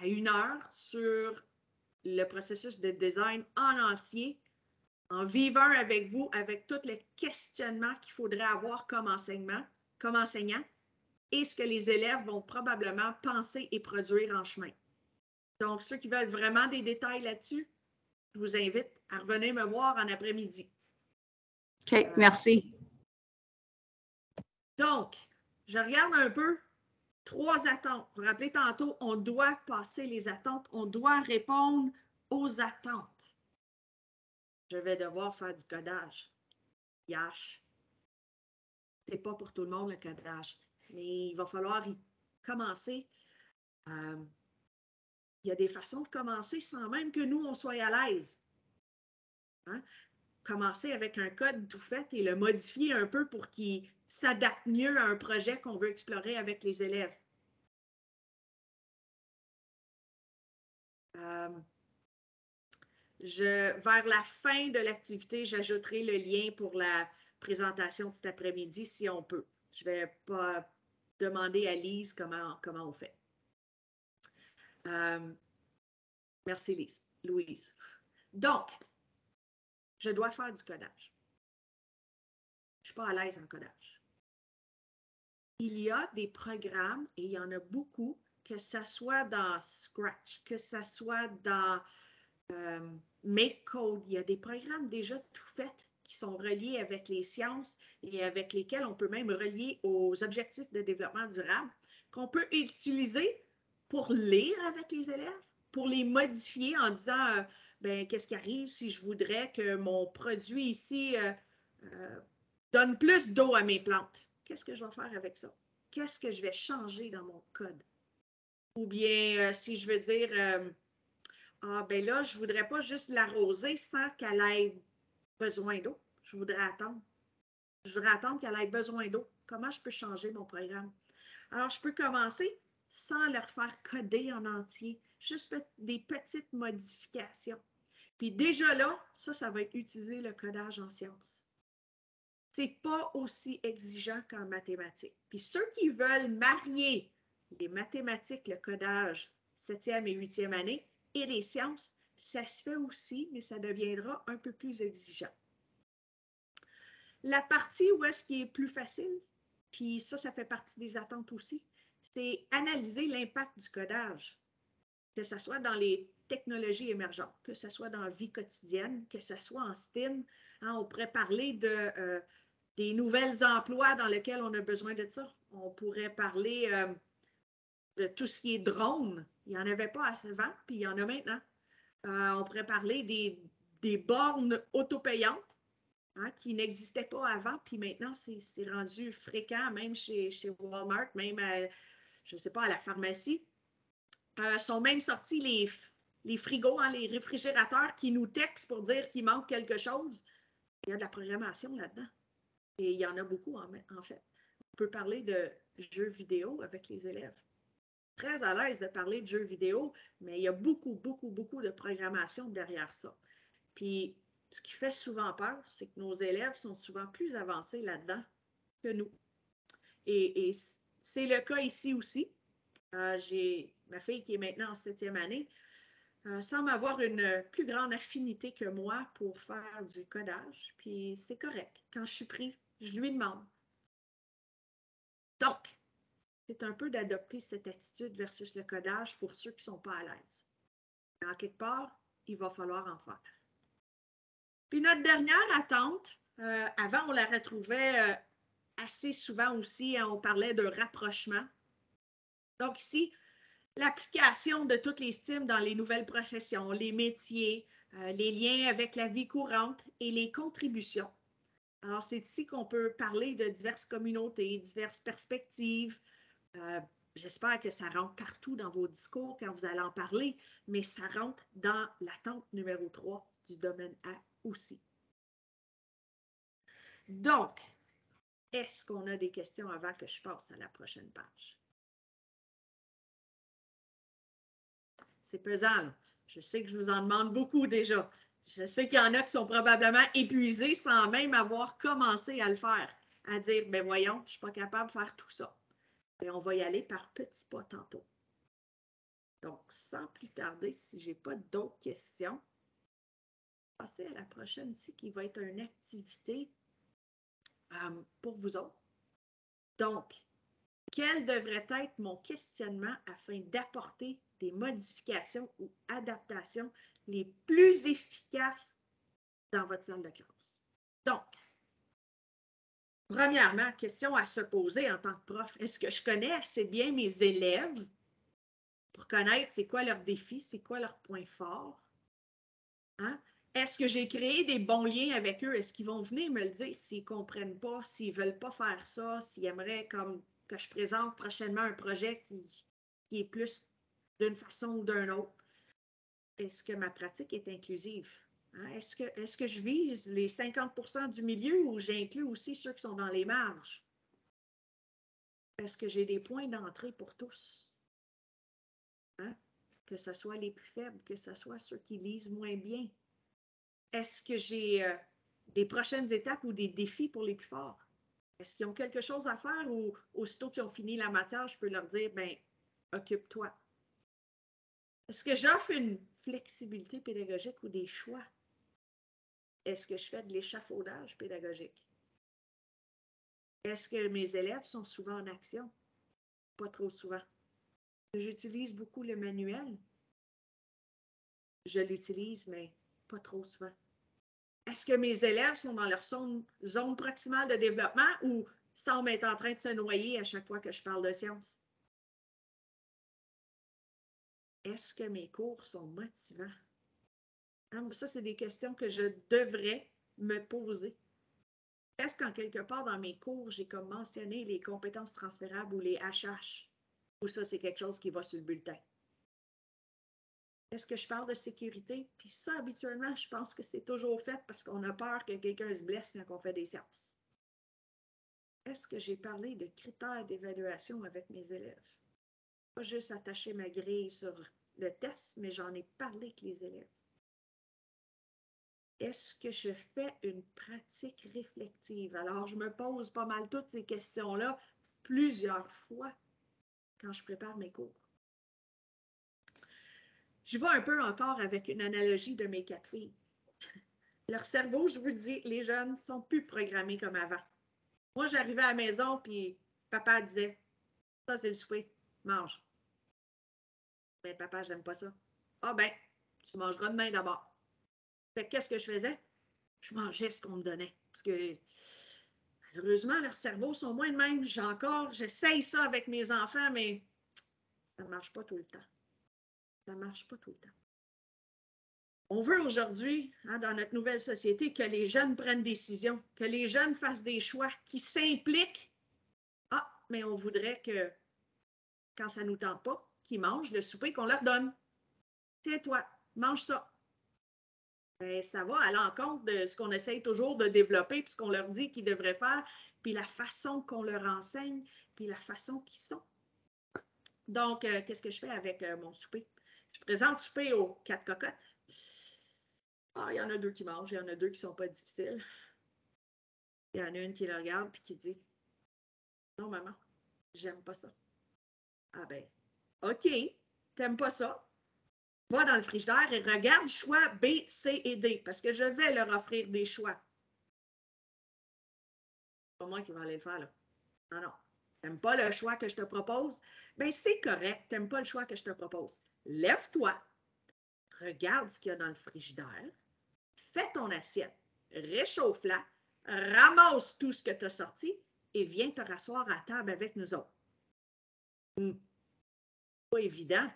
à 1 heure sur le processus de design en entier, en vivant avec vous, avec tous les questionnements qu'il faudrait avoir comme enseignant, et ce que les élèves vont probablement penser et produire en chemin. Donc, ceux qui veulent vraiment des détails là-dessus, je vous invite à revenir me voir en après-midi. OK, merci. Donc, je regarde un peu 3 attentes. Vous vous rappelez tantôt, on doit passer les attentes, on doit répondre aux attentes. Je vais devoir faire du codage. Yash. Ce n'est pas pour tout le monde le codage, mais il va falloir y commencer. il y a des façons de commencer sans même que nous, on soit à l'aise. Hein? Commencer avec un code tout fait et le modifier un peu pour qu'il s'adapte mieux à un projet qu'on veut explorer avec les élèves. Vers la fin de l'activité, j'ajouterai le lien pour la présentation de cet après-midi si on peut. Je ne vais pas demander à Lise comment on fait. Merci Louise. Donc, je dois faire du codage. Je ne suis pas à l'aise en codage. Il y a des programmes, et il y en a beaucoup, que ce soit dans Scratch, que ce soit dans MakeCode, il y a des programmes déjà tout faits qui sont reliés avec les sciences et avec lesquels on peut même relier aux objectifs de développement durable, qu'on peut utiliser pour lire avec les élèves, pour les modifier en disant ben, qu'est-ce qui arrive si je voudrais que mon produit ici donne plus d'eau à mes plantes. Qu'est-ce que je vais faire avec ça? Qu'est-ce que je vais changer dans mon code? Ou bien, si je veux dire, ah ben là, je ne voudrais pas juste l'arroser sans qu'elle ait besoin d'eau. Je voudrais attendre. Je voudrais attendre qu'elle ait besoin d'eau. Comment je peux changer mon programme? Alors, je peux commencer sans leur faire coder en entier, juste des petites modifications. Puis déjà là, ça va être utiliser le codage en sciences. Ce n'est pas aussi exigeant qu'en mathématiques. Puis ceux qui veulent marier les mathématiques, le codage, 7e et 8e année, et les sciences, ça se fait aussi, mais ça deviendra un peu plus exigeant. La partie où est-ce qui est plus facile, puis ça fait partie des attentes aussi, c'est analyser l'impact du codage, que ce soit dans les technologies émergentes, que ce soit dans la vie quotidienne, que ce soit en STEM. Hein, on pourrait parler des nouvelles emplois dans lesquels on a besoin de ça. On pourrait parler de tout ce qui est drone. Il n'y en avait pas avant, puis il y en a maintenant. On pourrait parler des bornes autopayantes hein, qui n'existaient pas avant, puis maintenant, c'est rendu fréquent, même chez Walmart, même, je ne sais pas, à la pharmacie. Sont même sortis les frigos, hein, les réfrigérateurs qui nous textent pour dire qu'il manque quelque chose. Il y a de la programmation là-dedans. Et il y en a beaucoup, en fait. On peut parler de jeux vidéo avec les élèves. Très à l'aise de parler de jeux vidéo, mais il y a beaucoup, beaucoup, beaucoup de programmation derrière ça. Puis, ce qui fait souvent peur, c'est que nos élèves sont souvent plus avancés là-dedans que nous. Et c'est le cas ici aussi. J'ai ma fille qui est maintenant en 7e année, semble avoir une plus grande affinité que moi pour faire du codage. Puis c'est correct. Quand je suis pris, je lui demande. Donc, c'est un peu d'adopter cette attitude versus le codage pour ceux qui ne sont pas à l'aise. En quelque part, il va falloir en faire. Puis notre dernière attente, avant on la retrouvait assez souvent aussi, hein, on parlait de rapprochement. Donc ici, l'application de toutes les STEM dans les nouvelles professions, les métiers, les liens avec la vie courante et les contributions. Alors, c'est ici qu'on peut parler de diverses communautés, diverses perspectives. J'espère que ça rentre partout dans vos discours quand vous allez en parler, mais ça rentre dans l'attente numéro 3 du domaine A aussi. Donc, est-ce qu'on a des questions avant que je passe à la prochaine page? C'est pesant, là. Je sais que je vous en demande beaucoup déjà. Je sais qu'il y en a qui sont probablement épuisés sans même avoir commencé à le faire, à dire, ben voyons, je ne suis pas capable de faire tout ça. Et on va y aller par petits pas tantôt. Donc, sans plus tarder, si je n'ai pas d'autres questions, je vais passer à la prochaine ici qui va être une activité pour vous autres. Donc, quel devrait être mon questionnement afin d'apporter des modifications ou adaptations les plus efficaces dans votre salle de classe? Donc, premièrement, question à se poser en tant que prof. Est-ce que je connais assez bien mes élèves pour connaître c'est quoi leurs défis, c'est quoi leurs points forts? Hein? Est-ce que j'ai créé des bons liens avec eux? Est-ce qu'ils vont venir me le dire s'ils ne comprennent pas, s'ils ne veulent pas faire ça, s'ils aimeraient comme que je présente prochainement un projet qui est plus d'une façon ou d'une autre. Est-ce que ma pratique est inclusive? Hein? Est-ce que je vise les 50% du milieu ou j'inclus aussi ceux qui sont dans les marges? Est-ce que j'ai des points d'entrée pour tous? Hein? Que ce soit les plus faibles, que ce soit ceux qui lisent moins bien. Est-ce que j'ai des prochaines étapes ou des défis pour les plus forts? Est-ce qu'ils ont quelque chose à faire ou aussitôt qu'ils ont fini la matière, je peux leur dire, ben, occupe-toi. Est-ce que j'offre une flexibilité pédagogique ou des choix? Est-ce que je fais de l'échafaudage pédagogique? Est-ce que mes élèves sont souvent en action? Pas trop souvent. J'utilise beaucoup le manuel. Je l'utilise, mais pas trop souvent. Est-ce que mes élèves sont dans leur zone proximale de développement ou semblent être en train de se noyer à chaque fois que je parle de sciences? Est-ce que mes cours sont motivants? Ça, c'est des questions que je devrais me poser. Est-ce qu'en quelque part dans mes cours, j'ai comme mentionné les compétences transférables ou les HH? Ou ça, c'est quelque chose qui va sur le bulletin? Est-ce que je parle de sécurité? Puis ça, habituellement, je pense que c'est toujours fait parce qu'on a peur que quelqu'un se blesse quand on fait des séances. Est-ce que j'ai parlé de critères d'évaluation avec mes élèves? Pas juste attacher ma grille sur le test, mais j'en ai parlé avec les élèves. Est-ce que je fais une pratique réflexive? Alors, je me pose pas mal toutes ces questions-là plusieurs fois quand je prépare mes cours. Je vais un peu encore avec une analogie de mes 4 filles. Leur cerveau, je vous le dis, les jeunes ne sont plus programmés comme avant. Moi, j'arrivais à la maison, puis papa disait, « Ça, c'est le souper, mange. » Mais papa, j'aime pas ça. « Ah ben, tu mangeras demain d'abord. » Fait que qu'est-ce que je faisais? Je mangeais ce qu'on me donnait. Parce que, malheureusement, leurs cerveaux sont moins de même. J'essaye ça avec mes enfants, mais ça ne marche pas tout le temps. Ça ne marche pas tout le temps. On veut aujourd'hui, dans notre nouvelle société, que les jeunes prennent des décisions, que les jeunes fassent des choix, qu'ils s'impliquent. Ah, mais on voudrait que, quand ça ne nous tente pas, qu'ils mangent le souper qu'on leur donne. Tiens, toi, mange ça. Bien, ça va à l'encontre de ce qu'on essaye toujours de développer, puis ce qu'on leur dit qu'ils devraient faire, puis la façon qu'on leur enseigne, puis la façon qu'ils sont. Donc, qu'est-ce que je fais avec mon souper? Je présente le souper aux 4 cocottes. Ah, il y en a 2 qui mangent, il y en a 2 qui ne sont pas difficiles. Il y en a une qui le regarde et qui dit « Non, maman, j'aime pas ça. » Ah ben, OK, t'aimes pas ça? Va dans le frigidaire et regarde choix B, C et D, parce que je vais leur offrir des choix. C'est pas moi qui vais aller le faire, là. Non, non. T'aimes pas le choix que je te propose? Bien, c'est correct, t'aimes pas le choix que je te propose. Lève-toi, regarde ce qu'il y a dans le frigidaire, fais ton assiette, réchauffe-la, ramasse tout ce que tu as sorti et viens te rasseoir à table avec nous autres. Pas évident.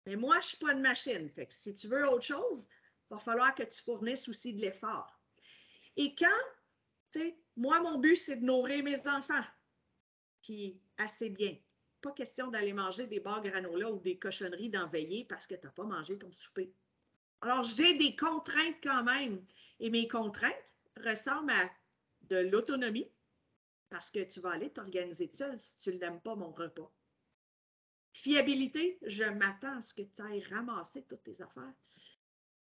Mais moi, je ne suis pas une machine. Fait que si tu veux autre chose, il va falloir que tu fournisses aussi de l'effort. Et quand, tu sais, moi, mon but, c'est de nourrir mes enfants, puis assez bien. Pas question d'aller manger des barres granola ou des cochonneries d'en veiller parce que tu n'as pas mangé ton souper. Alors, j'ai des contraintes quand même. Et mes contraintes ressemblent à de l'autonomie parce que tu vas aller t'organiser tout seul si tu ne l'aimes pas, mon repas. Fiabilité, je m'attends à ce que tu ailles ramasser toutes tes affaires.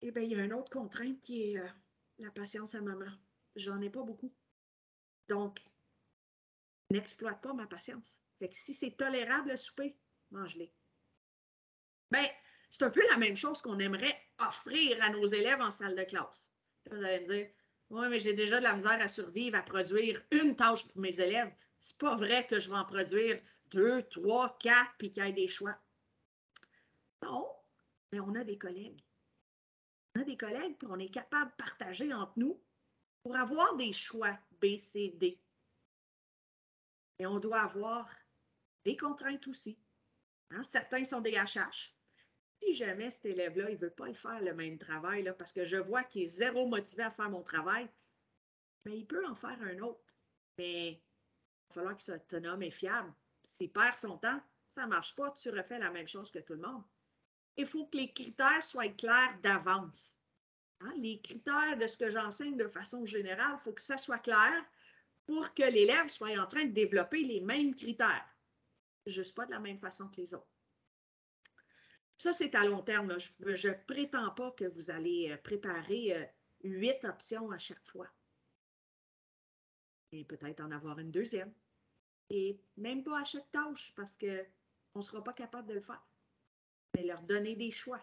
Eh bien, il y a une autre contrainte qui est la patience à maman. J'en ai pas beaucoup. Donc, n'exploite pas ma patience. Fait que si c'est tolérable le souper, mange-les. Bien, c'est un peu la même chose qu'on aimerait offrir à nos élèves en salle de classe. Là, vous allez me dire, oui, mais j'ai déjà de la misère à survivre, à produire une tâche pour mes élèves. C'est pas vrai que je vais en produire 2, 3, 4, puis qu'il y ait des choix. Non, mais on a des collègues. On a des collègues, puis on est capable de partager entre nous pour avoir des choix B, C, D. Et on doit avoir des contraintes aussi. Hein? Certains sont des HH. Si jamais cet élève-là, il ne veut pas le faire le même travail, là, parce que je vois qu'il est zéro motivé à faire mon travail, bien, il peut en faire un autre. Mais il va falloir qu'il soit autonome et fiable. S'il perd son temps, ça ne marche pas, tu refais la même chose que tout le monde. Il faut que les critères soient clairs d'avance. Hein? Les critères de ce que j'enseigne de façon générale, il faut que ça soit clair pour que l'élève soit en train de développer les mêmes critères, juste pas de la même façon que les autres. Ça, c'est à long terme. Là. Je ne prétends pas que vous allez préparer 8 options à chaque fois. Et peut-être en avoir une deuxième. Et même pas à chaque tâche, parce qu'on ne sera pas capable de le faire. Mais leur donner des choix.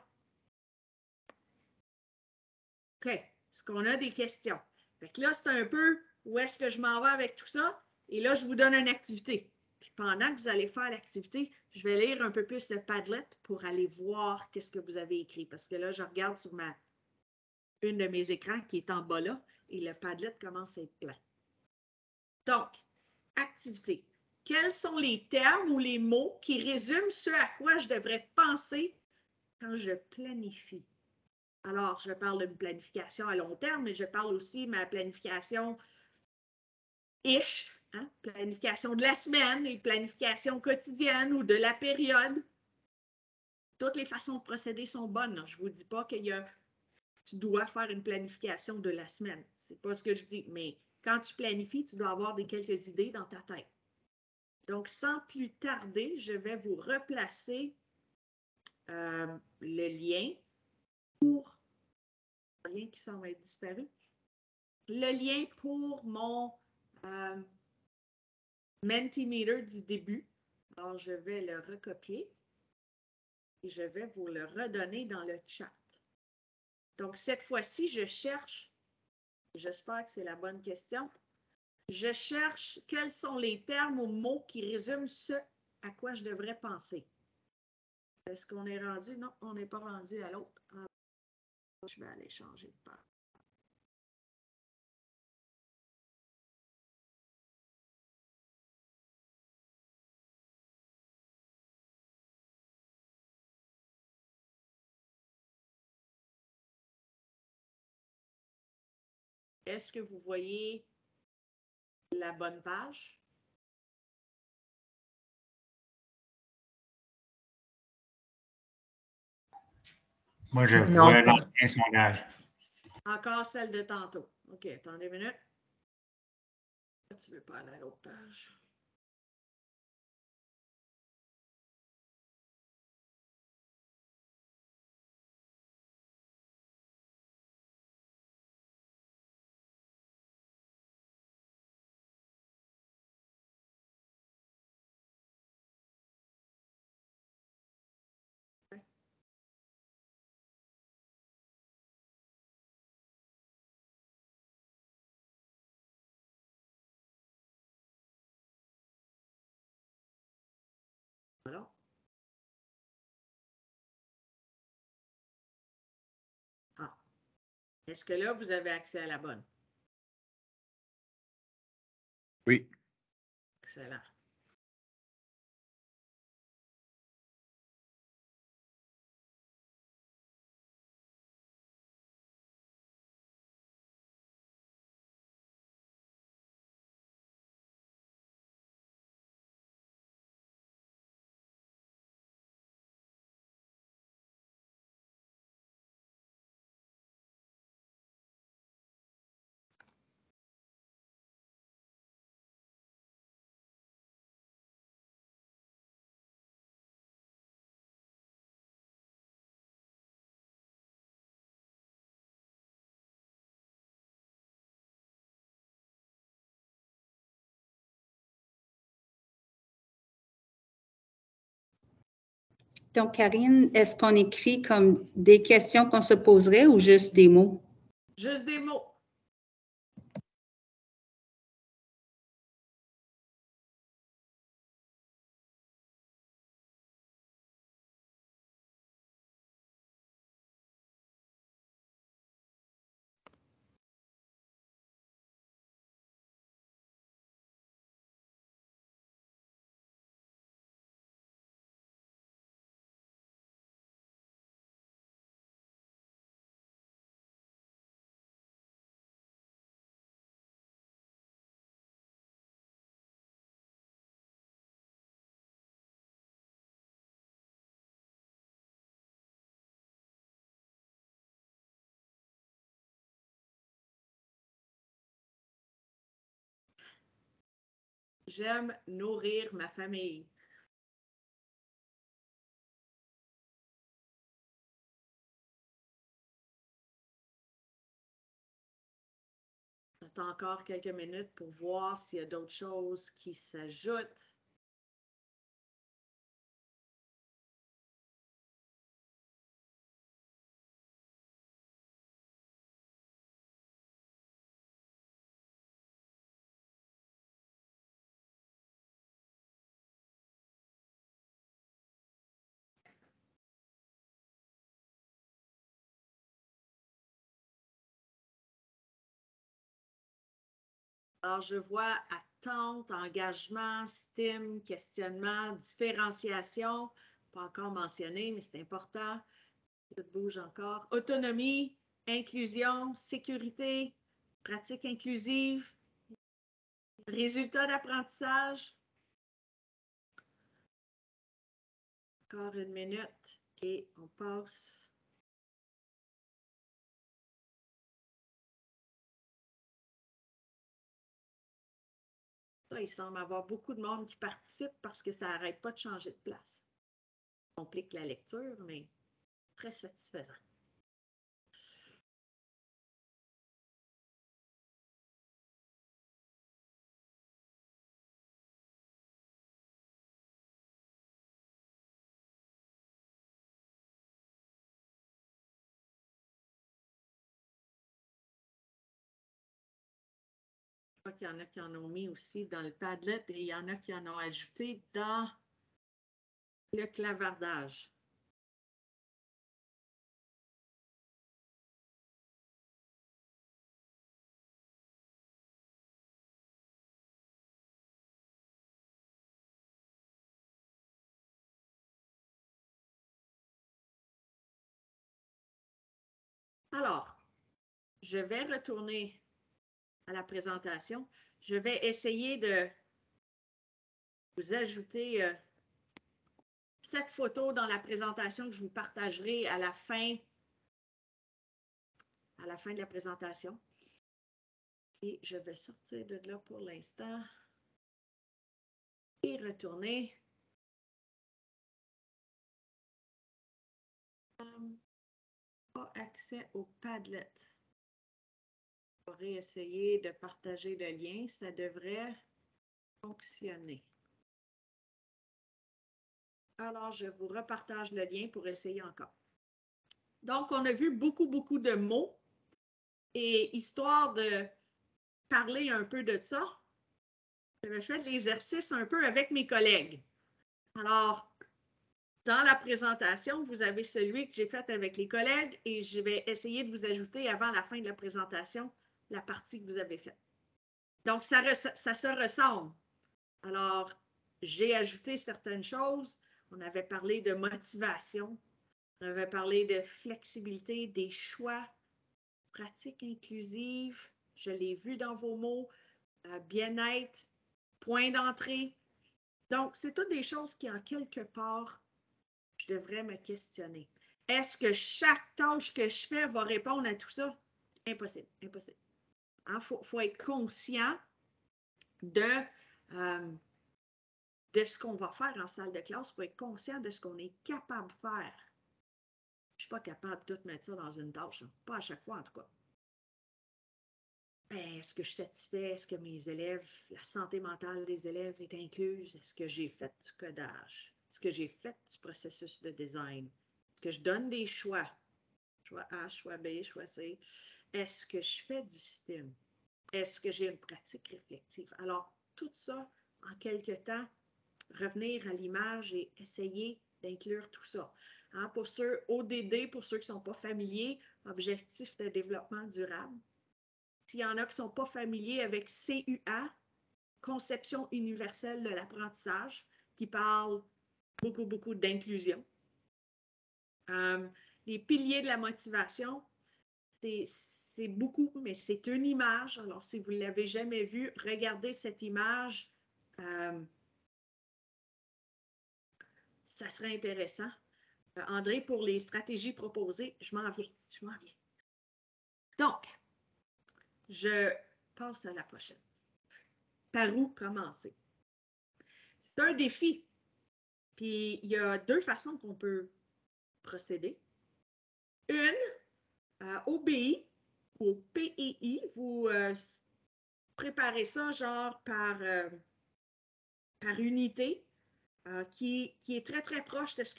OK. Est-ce qu'on a des questions? Fait que là, c'est un peu où est-ce que je m'en vais avec tout ça. Et là, je vous donne une activité. Puis pendant que vous allez faire l'activité, je vais lire un peu plus le Padlet pour aller voir qu'est-ce que vous avez écrit. Parce que là, je regarde sur une de mes écrans qui est en bas là et le Padlet commence à être plein. Donc, activité. Quels sont les termes ou les mots qui résument ce à quoi je devrais penser quand je planifie? Alors, je parle d'une planification à long terme, mais je parle aussi de ma planification ish, hein? Planification de la semaine et planification quotidienne ou de la période. Toutes les façons de procéder sont bonnes. Je ne vous dis pas tu dois faire une planification de la semaine. Ce n'est pas ce que je dis, mais quand tu planifies, tu dois avoir quelques idées dans ta tête. Donc, sans plus tarder, je vais vous replacer le lien pour le lien qui semble être disparu. Le lien pour mon Mentimeter du début. Alors, je vais le recopier et je vais vous le redonner dans le chat. Donc, cette fois-ci, je cherche, j'espère que c'est la bonne question, je cherche quels sont les termes ou mots qui résument ce à quoi je devrais penser. Est-ce qu'on est rendu? Non, on n'est pas rendu à l'autre. Alors, je vais aller changer de page. Est-ce que vous voyez la bonne page? Moi, je vois l'ancien sondage. Encore celle de tantôt. OK, attendez une minute. Tu ne veux pas aller à l'autre page? Voilà. Ah. Est-ce que là, vous avez accès à la bonne? Oui. Excellent. Donc, Karine, est-ce qu'on écrit comme des questions qu'on se poserait ou juste des mots? Juste des mots. J'aime nourrir ma famille. J'attends encore quelques minutes pour voir s'il y a d'autres choses qui s'ajoutent. Alors, je vois attente, engagement, stime, questionnement, différenciation. Pas encore mentionné, mais c'est important. Tout bouge encore. Autonomie, inclusion, sécurité, pratique inclusive, résultats d'apprentissage. Encore une minute et on passe. Ça, il semble y avoir beaucoup de monde qui participe parce que ça n'arrête pas de changer de place. Ça complique la lecture, mais très satisfaisant. Je crois qu'il y en a qui en ont mis aussi dans le Padlet et il y en a qui en ont ajouté dans le clavardage. Alors, je vais retourner à la présentation. Je vais essayer de vous ajouter cette photo dans la présentation que je vous partagerai à la fin de la présentation. Et je vais sortir de là pour l'instant et retourner. Pas accès au Padlet. Je vais essayer de partager le lien. Ça devrait fonctionner. Alors, je vous repartage le lien pour essayer encore. Donc, on a vu beaucoup de mots. Et histoire de parler un peu de ça, j'avais fait l'exercice un peu avec mes collègues. Alors, dans la présentation, vous avez celui que j'ai fait avec les collègues et je vais essayer de vous ajouter avant la fin de la présentation la partie que vous avez faite. Donc, ça se ressemble. Alors, j'ai ajouté certaines choses. On avait parlé de motivation. On avait parlé de flexibilité, des choix, pratique inclusive. Je l'ai vu dans vos mots. Bien-être, point d'entrée. Donc, c'est toutes des choses qui, en quelque part, je devrais me questionner. Est-ce que chaque tâche que je fais va répondre à tout ça? Impossible, impossible. Il faut être conscient de ce qu'on va faire en salle de classe. Il faut être conscient de ce qu'on est capable de faire. Je ne suis pas capable de tout mettre ça dans une tâche. Pas à chaque fois, en tout cas. Est-ce que je suis satisfait? Est-ce que mes élèves, la santé mentale des élèves est incluse? Est-ce que j'ai fait du codage? Est-ce que j'ai fait du processus de design? Est-ce que je donne des choix? Choix A, choix B, choix C. Est-ce que je fais du système? Est-ce que j'ai une pratique réflexive? Alors, tout ça, en quelque temps, revenir à l'image et essayer d'inclure tout ça. Hein, pour ceux, ODD, pour ceux qui ne sont pas familiers, Objectif de développement durable. S'il y en a qui ne sont pas familiers avec CUA, Conception universelle de l'apprentissage, qui parle beaucoup d'inclusion. Les piliers de la motivation, c'est beaucoup, mais c'est une image. Alors, si vous ne l'avez jamais vue, regardez cette image. Ça serait intéressant. André, pour les stratégies proposées, je m'en viens. Donc, je passe à la prochaine. Par où commencer? C'est un défi. Puis, il y a deux façons qu'on peut procéder. Une, au BI ou au PEI, vous préparez ça genre par unité, qui est très, très proche de ce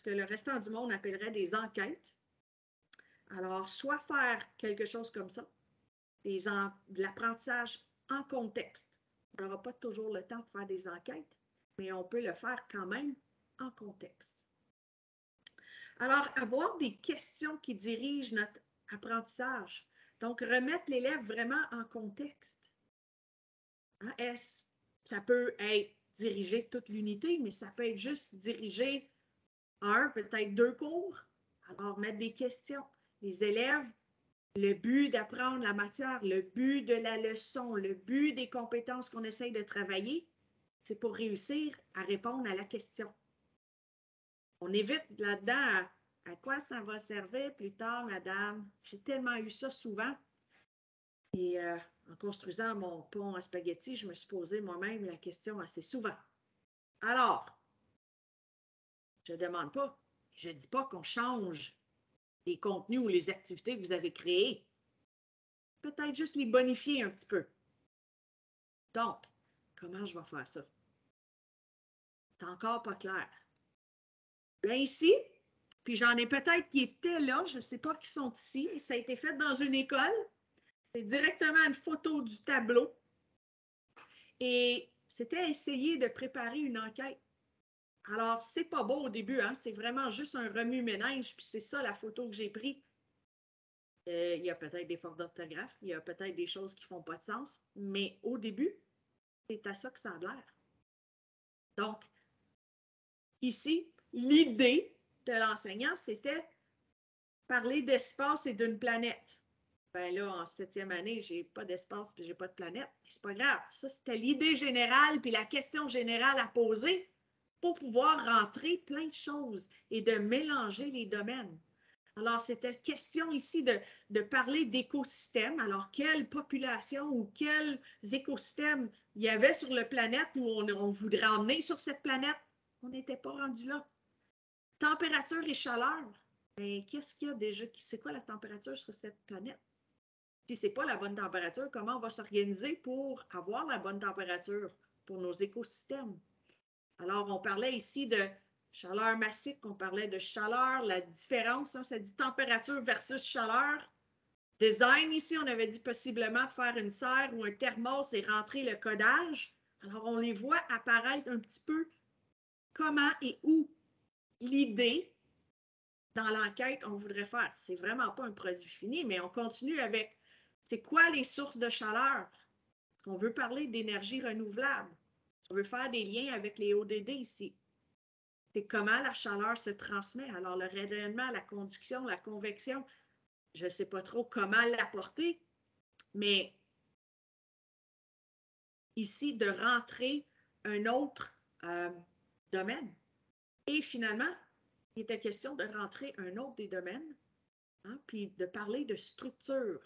que le restant du monde appellerait des enquêtes. Alors, soit faire quelque chose comme ça, de l'apprentissage en contexte. On n'aura pas toujours le temps de faire des enquêtes, mais on peut le faire quand même en contexte. Alors, avoir des questions qui dirigent notre apprentissage. Donc, remettre l'élève vraiment en contexte. Hein? Ça peut être diriger toute l'unité, mais ça peut être juste diriger un, peut-être deux cours. Alors, mettre des questions. Les élèves, le but d'apprendre la matière, le but de la leçon, le but des compétences qu'on essaye de travailler, c'est pour réussir à répondre à la question. On évite là-dedans à quoi ça va servir plus tard, madame. J'ai tellement eu ça souvent. Et en construisant mon pont à spaghetti, je me suis posé moi-même la question assez souvent. Alors, je ne demande pas, je ne dis pas qu'on change les contenus ou les activités que vous avez créées. Peut-être juste les bonifier un petit peu. Donc, comment je vais faire ça? C'est encore pas clair. Bien ici, puis j'en ai peut-être qui étaient là, je ne sais pas qui sont ici, mais ça a été fait dans une école. C'est directement une photo du tableau. Et c'était essayer de préparer une enquête. Alors, c'est pas beau au début, hein? C'est vraiment juste un remue-ménage, puis c'est ça la photo que j'ai prise. Il y a peut-être des fautes d'orthographe, il y a peut-être des choses qui ne font pas de sens, mais au début, c'est à ça que ça a l'air. Donc, ici, l'idée de l'enseignant, c'était parler d'espace et d'une planète. Ben là, en 7e année, j'ai pas d'espace et j'ai pas de planète. C'est pas grave. Ça, c'était l'idée générale puis la question générale à poser pour pouvoir rentrer plein de choses et de mélanger les domaines. Alors, c'était question ici de parler d'écosystèmes. Alors, quelle population ou quels écosystèmes il y avait sur la planète où on voudrait emmener sur cette planète? On n'était pas rendu là. Température et chaleur. Mais qu'est-ce qu'il y a déjà? C'est quoi la température sur cette planète? Si ce n'est pas la bonne température, comment on va s'organiser pour avoir la bonne température pour nos écosystèmes? Alors, on parlait ici de chaleur massique, on parlait de chaleur, la différence, hein, ça dit température versus chaleur. Design, ici, on avait dit possiblement de faire une serre ou un thermos et rentrer le codage. Alors, on les voit apparaître un petit peu comment et où l'idée dans l'enquête on voudrait faire. C'est vraiment pas un produit fini, mais on continue avec c'est quoi les sources de chaleur? On veut parler d'énergie renouvelable. On veut faire des liens avec les ODD ici. C'est comment la chaleur se transmet. Alors, le rayonnement, la conduction, la convection, je ne sais pas trop comment l'apporter, mais ici, de rentrer un autre domaine. Et finalement, il était question de rentrer un autre des domaines, hein, puis de parler de structure.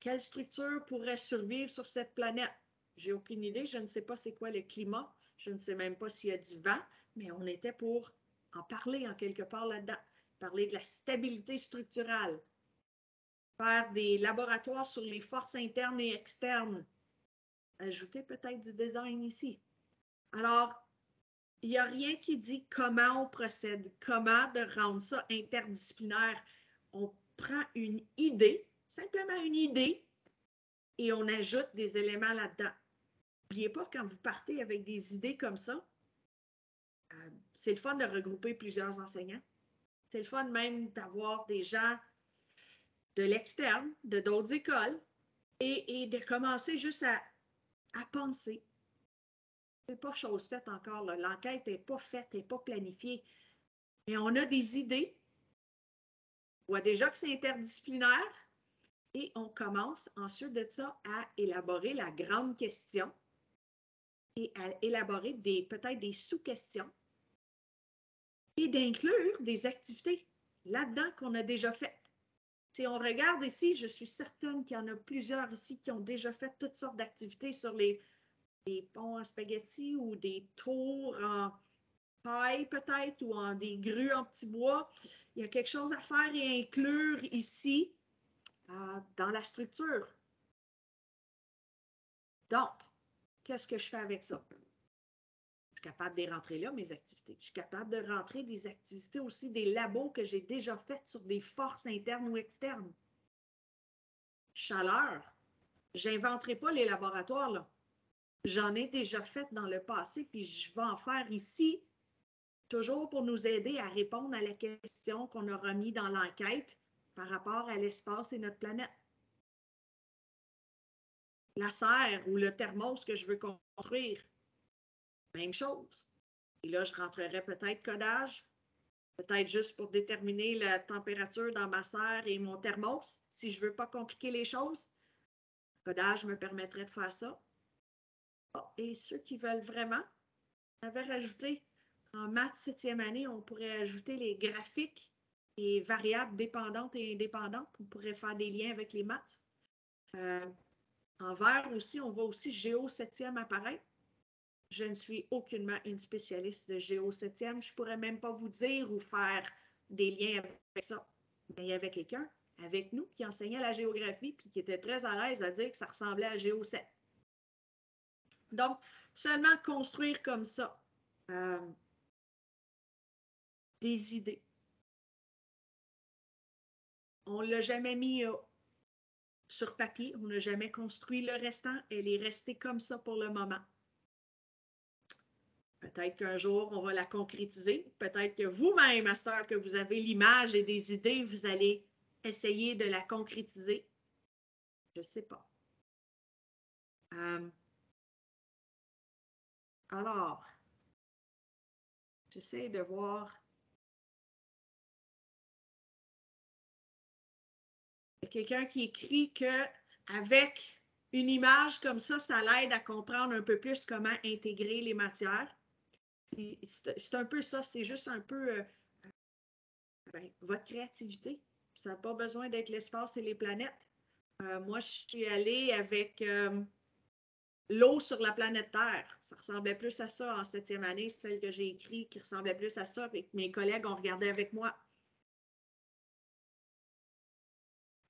Quelle structure pourrait survivre sur cette planète? J'ai aucune idée, je ne sais pas c'est quoi le climat, je ne sais même pas s'il y a du vent, mais on était pour en parler en quelque part là-dedans, parler de la stabilité structurale, faire des laboratoires sur les forces internes et externes, ajouter peut-être du design ici. Alors, il n'y a rien qui dit comment on procède, comment de rendre ça interdisciplinaire. On prend une idée, simplement une idée, et on ajoute des éléments là-dedans. N'oubliez pas, quand vous partez avec des idées comme ça, c'est le fun de regrouper plusieurs enseignants. C'est le fun même d'avoir des gens de l'externe, de d'autres écoles, et de commencer juste à penser. C'est pas chose faite encore. L'enquête n'est pas faite, n'est pas planifiée. Mais on a des idées. On voit déjà que c'est interdisciplinaire. Et on commence ensuite de ça à élaborer la grande question et à élaborer peut-être des sous-questions et d'inclure des activités là-dedans qu'on a déjà faites. Si on regarde ici, je suis certaine qu'il y en a plusieurs ici qui ont déjà fait toutes sortes d'activités sur les des ponts en spaghetti ou des tours en paille peut-être ou en des grues en petit bois. Il y a quelque chose à faire et inclure ici dans la structure. Donc, qu'est-ce que je fais avec ça? Je suis capable de les rentrer là, mes activités. Je suis capable de rentrer des activités aussi, des labos que j'ai déjà faites sur des forces internes ou externes. Chaleur. Je n'inventerai pas les laboratoires, là. J'en ai déjà fait dans le passé, puis je vais en faire ici, toujours pour nous aider à répondre à la question qu'on aura mis dans l'enquête par rapport à l'espace et notre planète. La serre ou le thermos que je veux construire, même chose. Et là, je rentrerai peut-être codage, peut-être juste pour déterminer la température dans ma serre et mon thermos, si je ne veux pas compliquer les choses. Codage me permettrait de faire ça. Et ceux qui veulent vraiment, on avait rajouté en maths 7e année, on pourrait ajouter les graphiques et variables dépendantes et indépendantes. On pourrait faire des liens avec les maths. En vert aussi, on voit aussi Géo 7e apparaître. Je ne suis aucunement une spécialiste de Géo 7e. Je ne pourrais même pas vous dire ou faire des liens avec ça. Mais il y avait quelqu'un avec nous qui enseignait la géographie puis qui était très à l'aise à dire que ça ressemblait à Géo 7. Donc, seulement construire comme ça des idées. On ne l'a jamais mis sur papier, on n'a jamais construit le restant, elle est restée comme ça pour le moment. Peut-être qu'un jour, on va la concrétiser. Peut-être que vous-même, à cette heure que vous avez l'image et des idées, vous allez essayer de la concrétiser. Je ne sais pas. Alors, j'essaie de voir. Il y a quelqu'un qui écrit qu'avec une image comme ça l'aide à comprendre un peu plus comment intégrer les matières. C'est un peu ça, c'est juste un peu votre créativité. Ça n'a pas besoin d'être l'espace et les planètes. Moi, je suis allée avec l'eau sur la planète Terre. Ça ressemblait plus à ça en 7e année, celle que j'ai écrite qui ressemblait plus à ça, et que mes collègues ont regardé avec moi.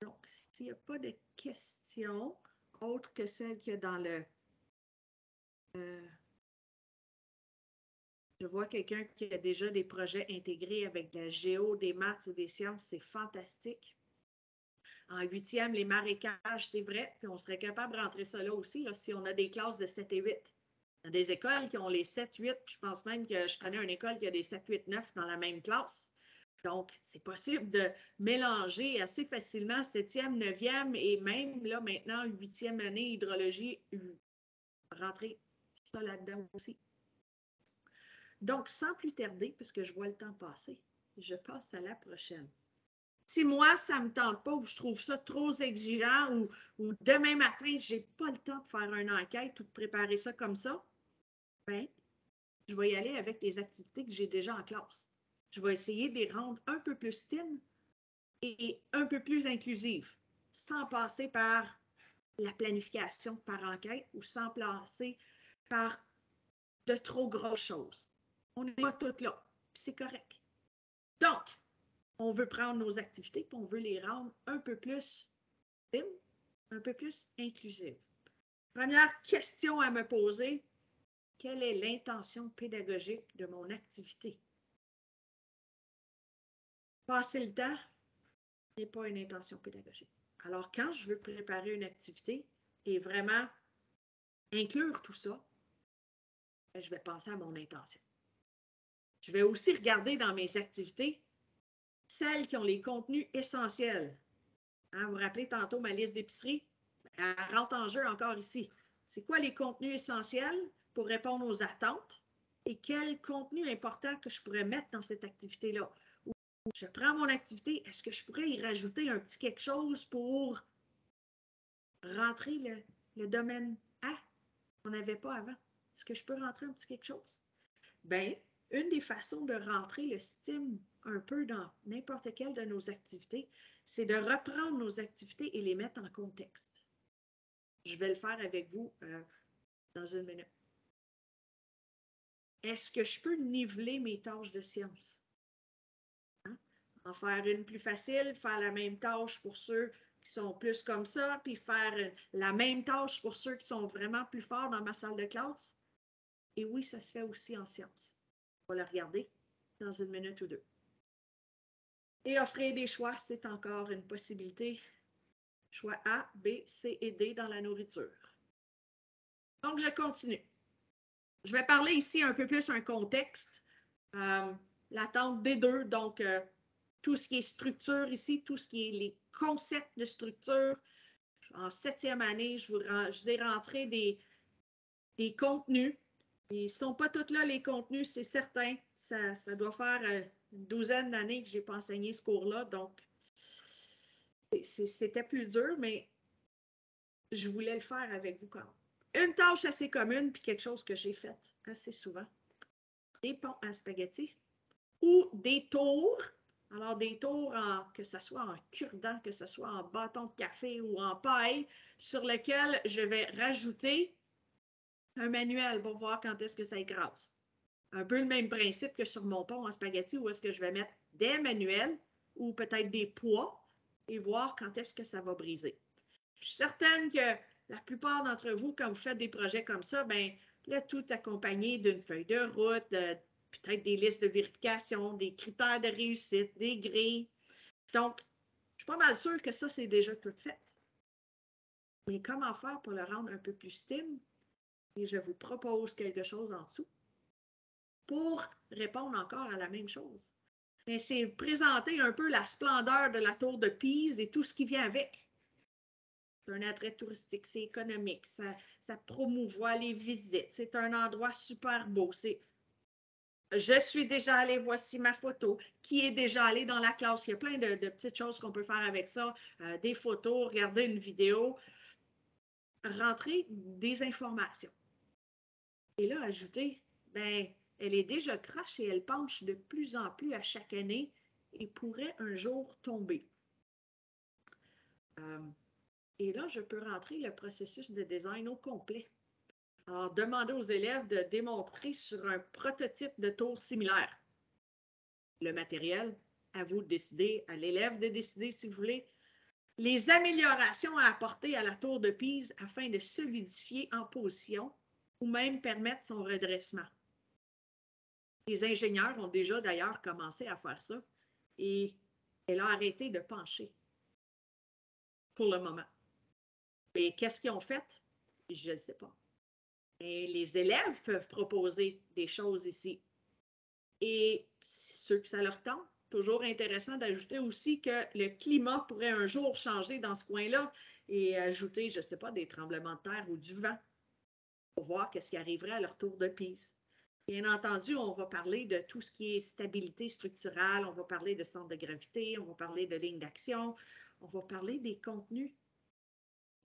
Donc, s'il n'y a pas de questions autres que celles qu'il y a dans le... je vois quelqu'un qui a déjà des projets intégrés avec de la géo, des maths et des sciences. C'est fantastique. En 8e, les marécages, c'est vrai. Puis on serait capable de rentrer ça là aussi, là, si on a des classes de 7 et 8. Il y a des écoles qui ont les 7, 8. Je pense même que je connais une école qui a des 7, 8, 9 dans la même classe. Donc, c'est possible de mélanger assez facilement 7e, 9e et même là maintenant 8e année hydrologie, rentrer ça là-dedans aussi. Donc, sans plus tarder, puisque je vois le temps passer, je passe à la prochaine. Si moi, ça ne me tente pas ou je trouve ça trop exigeant ou demain matin, je n'ai pas le temps de faire une enquête ou de préparer ça comme ça, bien, je vais y aller avec les activités que j'ai déjà en classe. Je vais essayer de les rendre un peu plus STEAM et un peu plus inclusives, sans passer par la planification par enquête ou sans passer par de trop grosses choses. On n'est pas toutes là, puis c'est correct. Donc, on veut prendre nos activités et on veut les rendre un peu plus STEAM, un peu plus inclusives. Première question à me poser, quelle est l'intention pédagogique de mon activité? Passer le temps n'est pas une intention pédagogique. Alors, quand je veux préparer une activité et vraiment inclure tout ça, je vais penser à mon intention. Je vais aussi regarder dans mes activités celles qui ont les contenus essentiels. Hein, vous vous rappelez tantôt ma liste d'épicerie? Elle rentre en jeu encore ici. C'est quoi les contenus essentiels pour répondre aux attentes et quel contenu important que je pourrais mettre dans cette activité-là? Je prends mon activité, est-ce que je pourrais y rajouter un petit quelque chose pour rentrer le domaine A qu'on n'avait pas avant? Est-ce que je peux rentrer un petit quelque chose? Bien, une des façons de rentrer le STEAM un peu dans n'importe quelle de nos activités, c'est de reprendre nos activités et les mettre en contexte. Je vais le faire avec vous dans dans une minute. Est-ce que je peux niveler mes tâches de science? Hein? En faire une plus facile, faire la même tâche pour ceux qui sont plus comme ça, puis faire la même tâche pour ceux qui sont vraiment plus forts dans ma salle de classe? Et oui, ça se fait aussi en sciences. On va le regarder dans une minute ou deux. Et offrir des choix, c'est encore une possibilité. Choix A, B, C et D dans la nourriture. Donc, je continue. Je vais parler ici un peu plus un contexte. L'attente des deux, donc tout ce qui est structure ici, tout ce qui est les concepts de structure. En 7e année, je vous ai rentré des contenus. Ils ne sont pas tous là, les contenus, c'est certain. Ça doit faire une douzaine d'années que je n'ai pas enseigné ce cours-là, donc c'était plus dur, mais je voulais le faire avec vous quand même. Une tâche assez commune, puis quelque chose que j'ai fait assez souvent. Des ponts à spaghetti ou des tours. Alors, des tours, que ce soit en cure-dent, que ce soit en bâton de café ou en paille, sur lequel je vais rajouter un manuel pour voir quand est-ce que ça écrase. Un peu le même principe que sur mon pont en spaghetti où est-ce que je vais mettre des manuels ou peut-être des poids et voir quand est-ce que ça va briser. Je suis certaine que la plupart d'entre vous, quand vous faites des projets comme ça, bien, là, tout accompagné d'une feuille de route, peut-être des listes de vérification, des critères de réussite, des grilles. Donc, je suis pas mal sûre que ça, c'est déjà tout fait. Mais comment faire pour le rendre un peu plus STEAM? Et je vous propose quelque chose en dessous pour répondre encore à la même chose. Mais c'est présenter un peu la splendeur de la tour de Pise et tout ce qui vient avec. C'est un attrait touristique, c'est économique, ça promouvoit les visites, c'est un endroit super beau. Je suis déjà allée, voici ma photo. Qui est déjà allé dans la classe? Il y a plein de petites choses qu'on peut faire avec ça. Des photos, regarder une vidéo, rentrer des informations. Et là, ajouter, ben, elle est déjà croche et elle penche de plus en plus à chaque année et pourrait un jour tomber. Et là, je peux rentrer le processus de design au complet. Alors, demander aux élèves de démontrer sur un prototype de tour similaire. Le matériel, à vous de décider, à l'élève de décider si vous voulez. Les améliorations à apporter à la tour de Pise afin de solidifier en position ou même permettre son redressement. Les ingénieurs ont déjà d'ailleurs commencé à faire ça et elle a arrêté de pencher pour le moment. Mais qu'est-ce qu'ils ont fait? Je ne sais pas. Et les élèves peuvent proposer des choses ici. Et ceux que ça leur tente, toujours intéressant d'ajouter aussi que le climat pourrait un jour changer dans ce coin-là et ajouter, je ne sais pas, des tremblements de terre ou du vent pour voir qu'est-ce qui arriverait à leur tour de Pise. Bien entendu, on va parler de tout ce qui est stabilité structurale, on va parler de centre de gravité, on va parler de ligne d'action, on va parler des contenus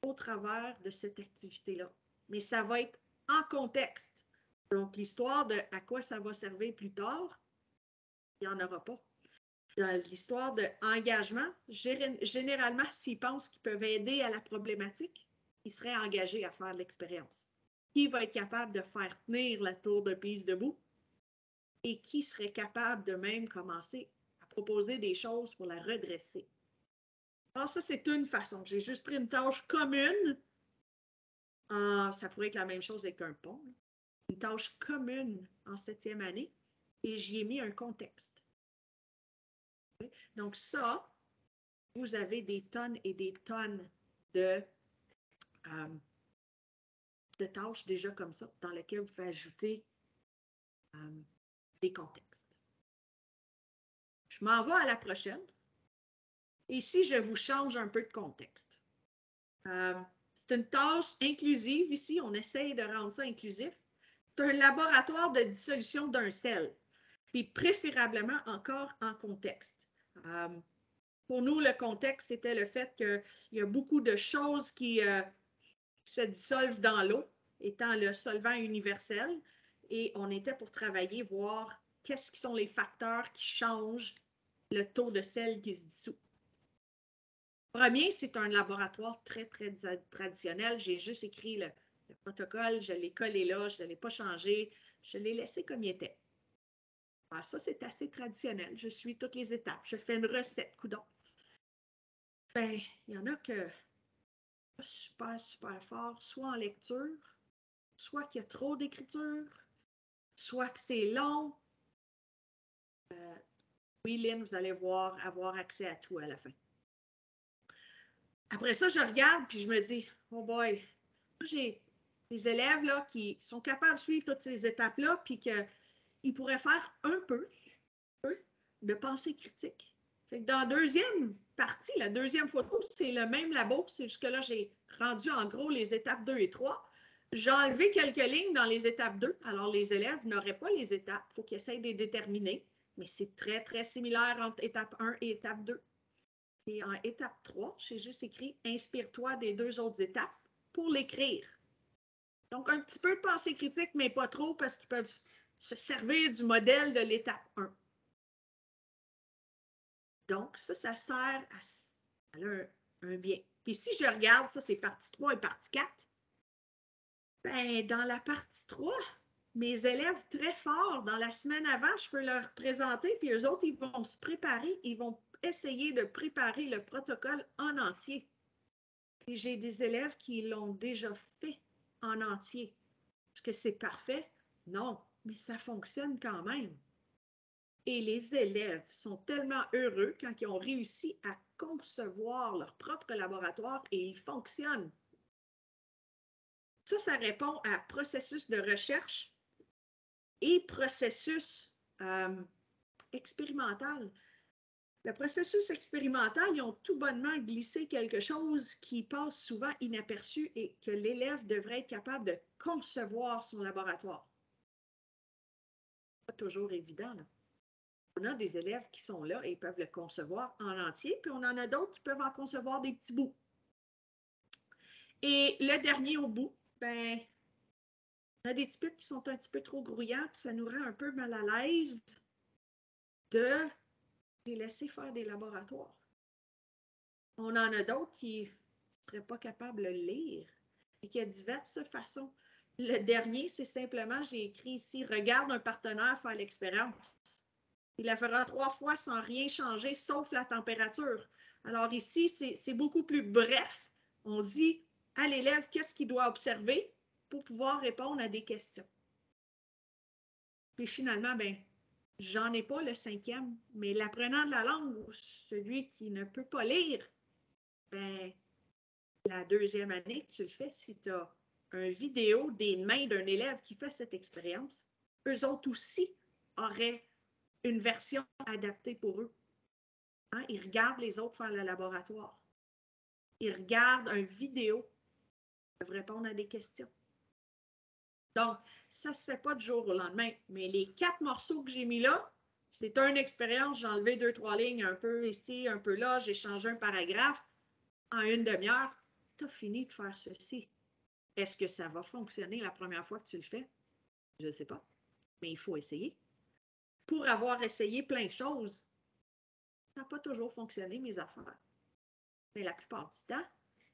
au travers de cette activité-là. Mais ça va être en contexte. Donc, l'histoire de à quoi ça va servir plus tard, il n'y en aura pas. Dans l'histoire d'engagement, généralement, s'ils pensent qu'ils peuvent aider à la problématique, ils seraient engagés à faire l'expérience. Qui va être capable de faire tenir la tour de Pise debout et qui serait capable de même commencer à proposer des choses pour la redresser. Alors ça, c'est une façon. J'ai juste pris une tâche commune. Ça pourrait être la même chose avec un pont. Une tâche commune en 7e année et j'y ai mis un contexte. Donc ça, vous avez des tonnes et des tonnes de tâches déjà comme ça dans lesquelles vous pouvez ajouter des contextes. Je m'en vais à la prochaine. Ici, je vous change un peu de contexte. C'est une tâche inclusive ici. On essaye de rendre ça inclusif. C'est un laboratoire de dissolution d'un sel, puis préférablement encore en contexte. Pour nous, le contexte, c'était le fait qu'il y a beaucoup de choses qui se dissolvent dans l'eau, étant le solvant universel, et on était pour travailler, voir qu'est-ce qui sont les facteurs qui changent le taux de sel qui se dissout. Premier, c'est un laboratoire très, très traditionnel. J'ai juste écrit Le protocole, je l'ai collé là, je ne l'ai pas changé, je l'ai laissé comme il était. Alors ça, c'est assez traditionnel. Je suis toutes les étapes. Je fais une recette, coudonc. Ben, il y en a que super, super fort, soit en lecture, soit qu'il y a trop d'écriture, soit que c'est long. Oui, Lynn, vous allez avoir accès à tout à la fin. Après ça, je regarde puis je me dis, oh boy, j'ai des élèves là, qui sont capables de suivre toutes ces étapes-là puis qu'ils pourraient faire un peu de pensée critique. Fait que dans la deuxième partie, la deuxième photo, c'est le même labo. C'est jusque-là, j'ai rendu en gros les étapes 2 et 3. J'ai enlevé quelques lignes dans les étapes 2. Alors, les élèves n'auraient pas les étapes. Il faut qu'ils essayent de les déterminer. Mais c'est très, très similaire entre étape 1 et étape 2. Et en étape 3, j'ai juste écrit « Inspire-toi des deux autres étapes » pour l'écrire. Donc, un petit peu de pensée critique, mais pas trop parce qu'ils peuvent se servir du modèle de l'étape 1. Donc, ça sert à un bien. Puis si je regarde, ça c'est partie 3 et partie 4, ben, dans la partie 3, mes élèves très forts, dans la semaine avant, je peux leur présenter, puis eux autres, ils vont se préparer, ils vont essayer de préparer le protocole en entier. Et j'ai des élèves qui l'ont déjà fait en entier. Est-ce que c'est parfait? Non, mais ça fonctionne quand même. Et les élèves sont tellement heureux quand ils ont réussi à concevoir leur propre laboratoire et ils fonctionnent. Ça répond à processus de recherche et processus expérimental. Le processus expérimental, ils ont tout bonnement glissé quelque chose qui passe souvent inaperçu et que l'élève devrait être capable de concevoir son laboratoire. Pas toujours évident, là. On a des élèves qui sont là et ils peuvent le concevoir en entier, puis on en a d'autres qui peuvent en concevoir des petits bouts. Et le dernier au bout, ben, on a des petits bits qui sont un petit peu trop grouillants, puis ça nous rend un peu mal à l'aise de les laisser faire des laboratoires. On en a d'autres qui ne seraient pas capables de le lire et qu'il y a diverses façons. Le dernier, c'est simplement, j'ai écrit ici, regarde un partenaire faire l'expérience. Il la fera 3 fois sans rien changer, sauf la température. Alors ici, c'est beaucoup plus bref. On dit à l'élève qu'est-ce qu'il doit observer pour pouvoir répondre à des questions. Puis finalement, ben, j'en ai pas le 5e, mais l'apprenant de la langue ou celui qui ne peut pas lire, ben, la 2e année que tu le fais, si tu as une vidéo des mains d'un élève qui fait cette expérience, eux autres aussi auraient une version adaptée pour eux. Hein? Ils regardent les autres faire le laboratoire. Ils regardent une vidéo. Ils peuvent répondre à des questions. Donc, ça ne se fait pas du jour au lendemain. Mais les 4 morceaux que j'ai mis là, c'est une expérience. J'ai enlevé 2-3 lignes, un peu ici, un peu là. J'ai changé un paragraphe. En une demi-heure, tu as fini de faire ceci. Est-ce que ça va fonctionner la première fois que tu le fais? Je ne sais pas. Mais il faut essayer. Pour avoir essayé plein de choses, ça n'a pas toujours fonctionné, mes affaires. Mais la plupart du temps,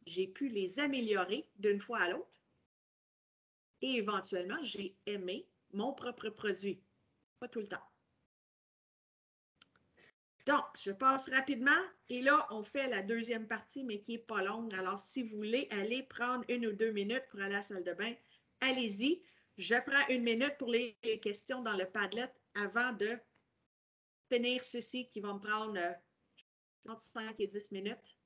j'ai pu les améliorer d'une fois à l'autre. Et éventuellement, j'ai aimé mon propre produit. Pas tout le temps. Donc, je passe rapidement. Et là, on fait la deuxième partie, mais qui n'est pas longue. Alors, si vous voulez aller prendre 1 ou 2 minutes pour aller à la salle de bain, allez-y. Je prends 1 minute pour les questions dans le Padlet avant de finir ceci qui va me prendre 35 et 10 minutes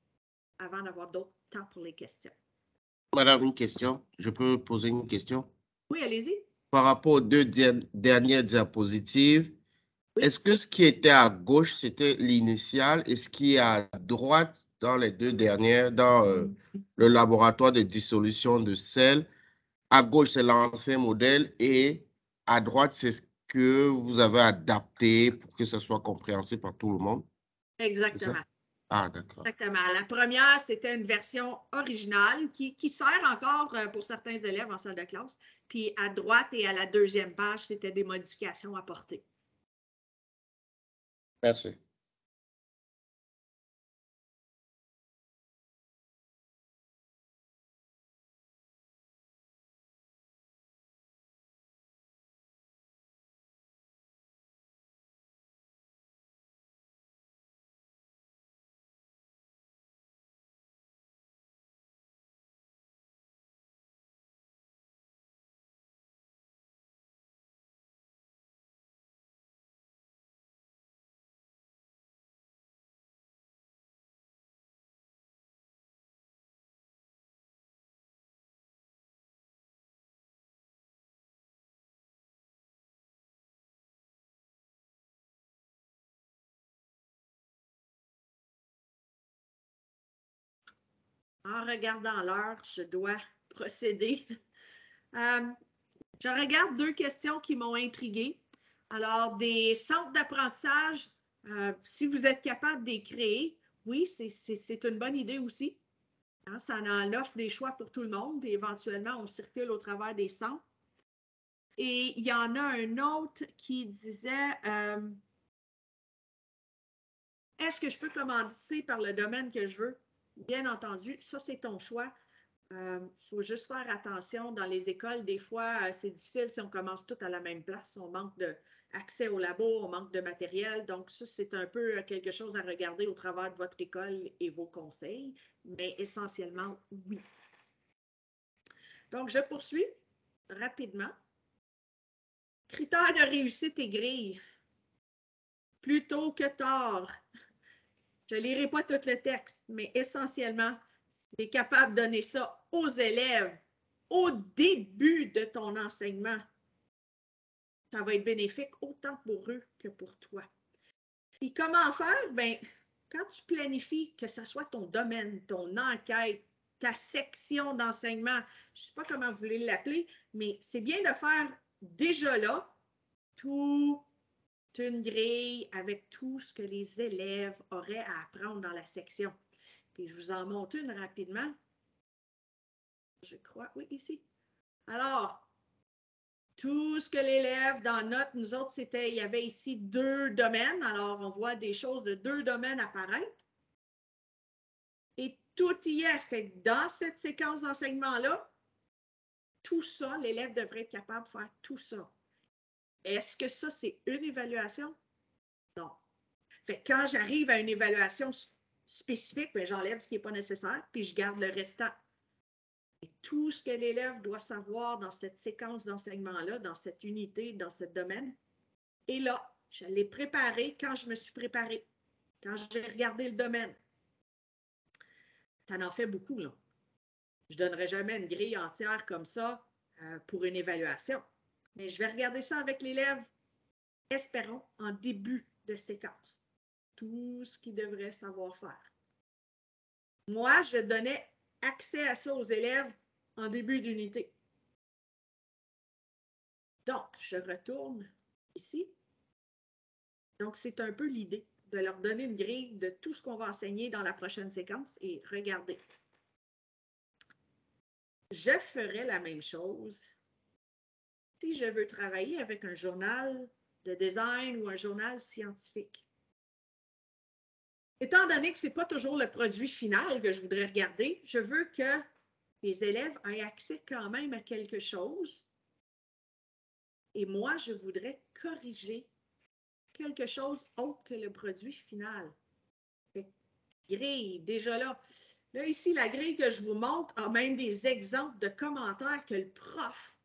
avant d'avoir d'autres temps pour les questions. Madame, une question. Je peux poser une question? Oui, allez-y. Par rapport aux 2 dernières diapositives, Oui. est-ce que ce qui était à gauche, c'était l'initial et ce qui est à droite dans les 2 dernières, dans le laboratoire de dissolution de sel, à gauche, c'est l'ancien modèle et à droite, c'est ce que vous avez adapté pour que ce soit compréhensible par tout le monde? Exactement. Ah, d'accord. Exactement. La première, c'était une version originale qui sert encore pour certains élèves en salle de classe. Puis à droite et à la deuxième page, c'était des modifications apportées. Merci. En regardant l'heure, je dois procéder. Je regarde 2 questions qui m'ont intriguée. Alors, des centres d'apprentissage, si vous êtes capable de les créer, oui, c'est une bonne idée aussi. Hein, ça en offre des choix pour tout le monde, puis éventuellement, on circule au travers des centres. Et il y en a un autre qui disait est-ce que je peux commencer par le domaine que je veux? Bien entendu, ça, c'est ton choix. Faut juste faire attention. Dans les écoles, des fois, c'est difficile si on commence tout à la même place. On manque d'accès au labo, on manque de matériel. Donc, ça, c'est un peu quelque chose à regarder au travers de votre école et vos conseils. Mais essentiellement, oui. Donc, je poursuis rapidement. Critères de réussite et grille. Plus tôt que tard. Je ne lirai pas tout le texte, mais essentiellement, si tu es capable de donner ça aux élèves au début de ton enseignement, ça va être bénéfique autant pour eux que pour toi. Et comment faire? Bien, quand tu planifies, que ce soit ton domaine, ton enquête, ta section d'enseignement, je ne sais pas comment vous voulez l'appeler, mais c'est bien de faire déjà là toute une grille avec tout ce que les élèves auraient à apprendre dans la section. Puis je vous en montre une rapidement. Je crois, oui, ici. Alors, tout ce que l'élève dans notre, nous autres, c'était, il y avait ici 2 domaines. Alors, on voit des choses de 2 domaines apparaître. Et tout y est. Fait que dans cette séquence d'enseignement-là, tout ça, l'élève devrait être capable de faire tout ça. Est-ce que ça, c'est une évaluation? Non. Fait que quand j'arrive à une évaluation spécifique, bien, j'enlève ce qui n'est pas nécessaire, puis je garde le restant. Et tout ce que l'élève doit savoir dans cette séquence d'enseignement-là, dans cette unité, dans ce domaine, et là, je l'ai préparé quand je me suis préparée, quand j'ai regardé le domaine. Ça en fait beaucoup, là. Je ne donnerai jamais une grille entière comme ça pour une évaluation. Mais je vais regarder ça avec l'élève, espérons, en début de séquence. Tout ce qu'il devrait savoir faire. Moi, je donnais accès à ça aux élèves en début d'unité. Donc, je retourne ici. Donc, c'est un peu l'idée de leur donner une grille de tout ce qu'on va enseigner dans la prochaine séquence et regardez. Je ferai la même chose si je veux travailler avec un journal de design ou un journal scientifique. Étant donné que ce n'est pas toujours le produit final que je voudrais regarder, je veux que les élèves aient accès quand même à quelque chose. Et moi, je voudrais corriger quelque chose autre que le produit final. Fait que, grille, déjà là. Là, ici, la grille que je vous montre a même des exemples de commentaires que le prof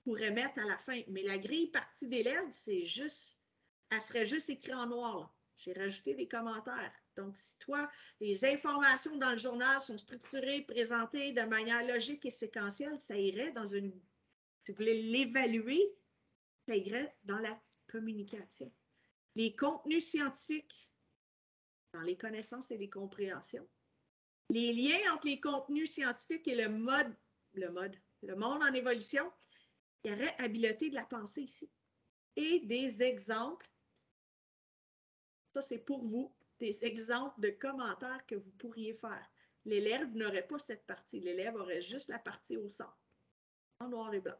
pourrait mettre à la fin. Mais la grille partie d'élèves, c'est juste, elle serait juste écrite en noir. J'ai rajouté des commentaires. Donc, si toi, les informations dans le journal sont structurées, présentées de manière logique et séquentielle, ça irait dans une, si vous voulez l'évaluer, ça irait dans la communication. Les contenus scientifiques, dans les connaissances et les compréhensions. Les liens entre les contenus scientifiques et le monde en évolution, il y aurait habileté de la pensée ici. Et des exemples, ça c'est pour vous, des exemples de commentaires que vous pourriez faire. L'élève n'aurait pas cette partie, l'élève aurait juste la partie au centre, en noir et blanc.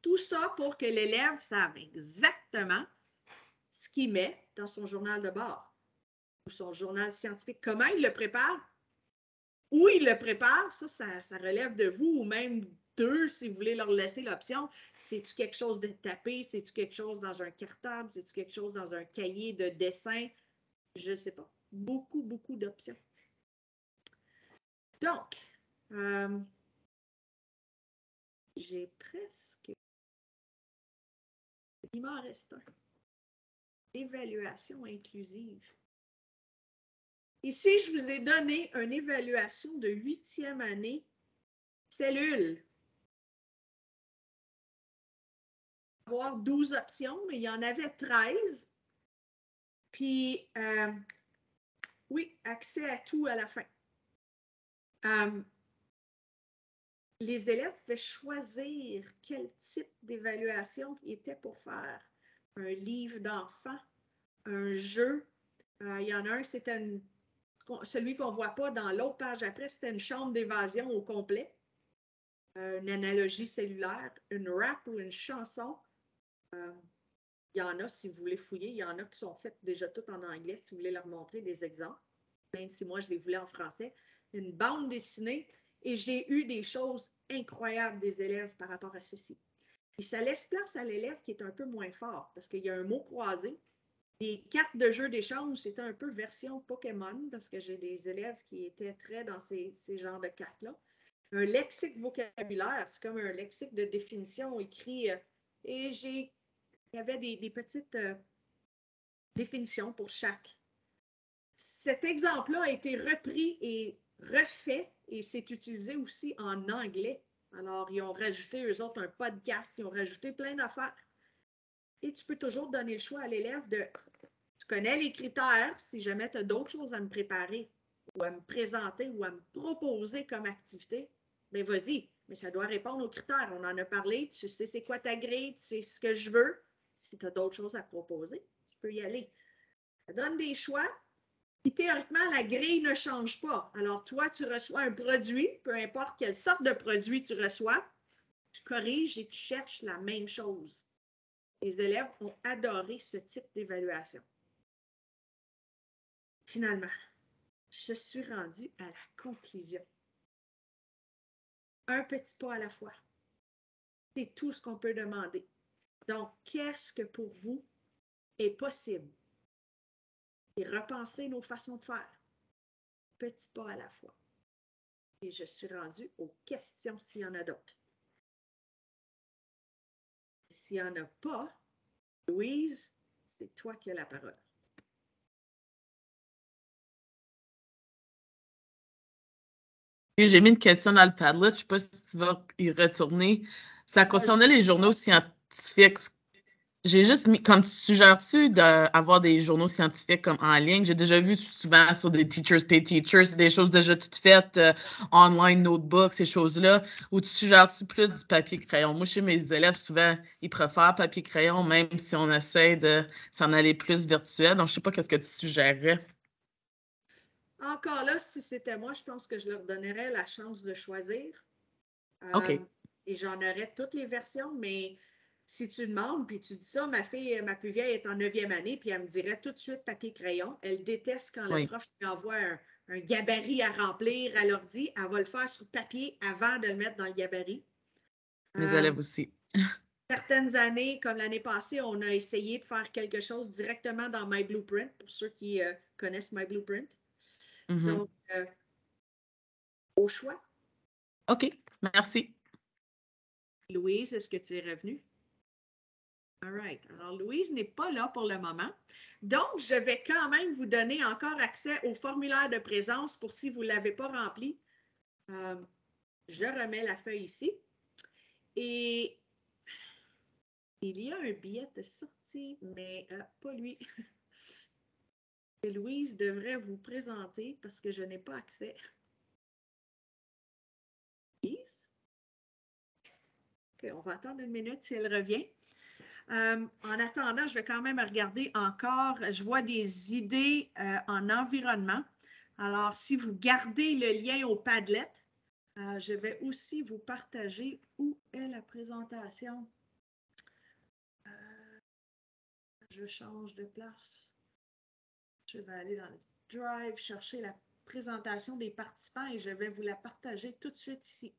Tout ça pour que l'élève sache exactement ce qu'il met dans son journal de bord ou son journal scientifique. Comment il le prépare? Où il le prépare, ça relève de vous ou même d'eux si vous voulez leur laisser l'option. C'est-tu quelque chose de tapé? C'est-tu quelque chose dans un cartable? C'est-tu quelque chose dans un cahier de dessin? Je ne sais pas. Beaucoup, beaucoup d'options. Donc, j'ai presque... Il m'en reste un. Évaluation inclusive. Ici, je vous ai donné une évaluation de 8e année cellule. Il va y avoir 12 options, mais il y en avait 13. Puis, oui, accès à tout à la fin. Les élèves pouvaient choisir quel type d'évaluation était pour faire. Un livre d'enfant, un jeu. Il y en a un, c'était celui qu'on ne voit pas dans l'autre page après, c'était une chambre d'évasion au complet. Une analogie cellulaire, une rap ou une chanson. Il y en a, si vous voulez fouiller, il y en a qui sont faites déjà toutes en anglais, si vous voulez leur montrer des exemples, même si moi je les voulais en français. Une bande dessinée. Et j'ai eu des choses incroyables des élèves par rapport à ceci. Et ça laisse place à l'élève qui est un peu moins fort, parce qu'il y a un mot croisé. Les cartes de jeu d'échange, c'était un peu version Pokémon, parce que j'ai des élèves qui étaient très dans ces genres de cartes-là. Un lexique vocabulaire, c'est comme un lexique de définition écrit. Et il y avait des petites définitions pour chaque. Cet exemple-là a été repris et refait et c'est utilisé aussi en anglais. Alors, ils ont rajouté, eux autres, un podcast, ils ont rajouté plein d'affaires. Et tu peux toujours donner le choix à l'élève de, tu connais les critères, si jamais tu as d'autres choses à me préparer ou à me présenter ou à me proposer comme activité, bien vas-y, mais ça doit répondre aux critères. On en a parlé, tu sais c'est quoi ta grille, tu sais ce que je veux. Si tu as d'autres choses à proposer, tu peux y aller. Ça donne des choix. Puis théoriquement, la grille ne change pas. Alors, toi, tu reçois un produit, peu importe quelle sorte de produit tu reçois, tu corriges et tu cherches la même chose. Les élèves ont adoré ce type d'évaluation. Finalement, je suis rendue à la conclusion. Un petit pas à la fois. C'est tout ce qu'on peut demander. Donc, qu'est-ce que pour vous est possible? Et repenser nos façons de faire. Petit pas à la fois. Et je suis rendue aux questions s'il y en a d'autres. S'il n'y en a pas, Louise, c'est toi qui as la parole. J'ai mis une question dans le Padlet, je ne sais pas si tu vas y retourner. Ça concernait les journaux scientifiques. J'ai juste mis, comme tu suggères-tu d'avoir des journaux scientifiques comme en ligne? J'ai déjà vu souvent sur des Teachers Pay Teachers, des choses déjà toutes faites, online notebooks, ces choses-là. Ou tu suggères-tu plus du papier-crayon? Moi, chez mes élèves, souvent, ils préfèrent papier-crayon, même si on essaie de s'en aller plus virtuel. Donc, je ne sais pas qu'est-ce que tu suggérerais. Encore là, si c'était moi, je pense que je leur donnerais la chance de choisir. OK. Et j'en aurais toutes les versions, mais si tu demandes, puis tu dis ça, ma fille, ma plus vieille est en 9e année, puis elle me dirait tout de suite papier-crayon. Elle déteste quand le prof lui envoie un gabarit à remplir à l'ordi. Elle va le faire sur papier avant de le mettre dans le gabarit. Mes élèves aussi. Certaines années, comme l'année passée, on a essayé de faire quelque chose directement dans My Blueprint, pour ceux qui connaissent My Blueprint. Donc, au choix. OK, merci. Louise, est-ce que tu es revenue? All right. Alors, Louise n'est pas là pour le moment. Donc, je vais quand même vous donner encore accès au formulaire de présence pour si vous ne l'avez pas rempli. Je remets la feuille ici. Et il y a un billet de sortie, mais pas lui. Que Louise devrait vous présenter parce que je n'ai pas accès. Louise? OK, on va attendre une minute si elle revient. En attendant, je vais quand même regarder encore. Je vois des idées en environnement. Alors, si vous gardez le lien au Padlet, je vais aussi vous partager où est la présentation. Je change de place. Je vais aller dans le Drive, chercher la présentation des participants et je vais vous la partager tout de suite ici.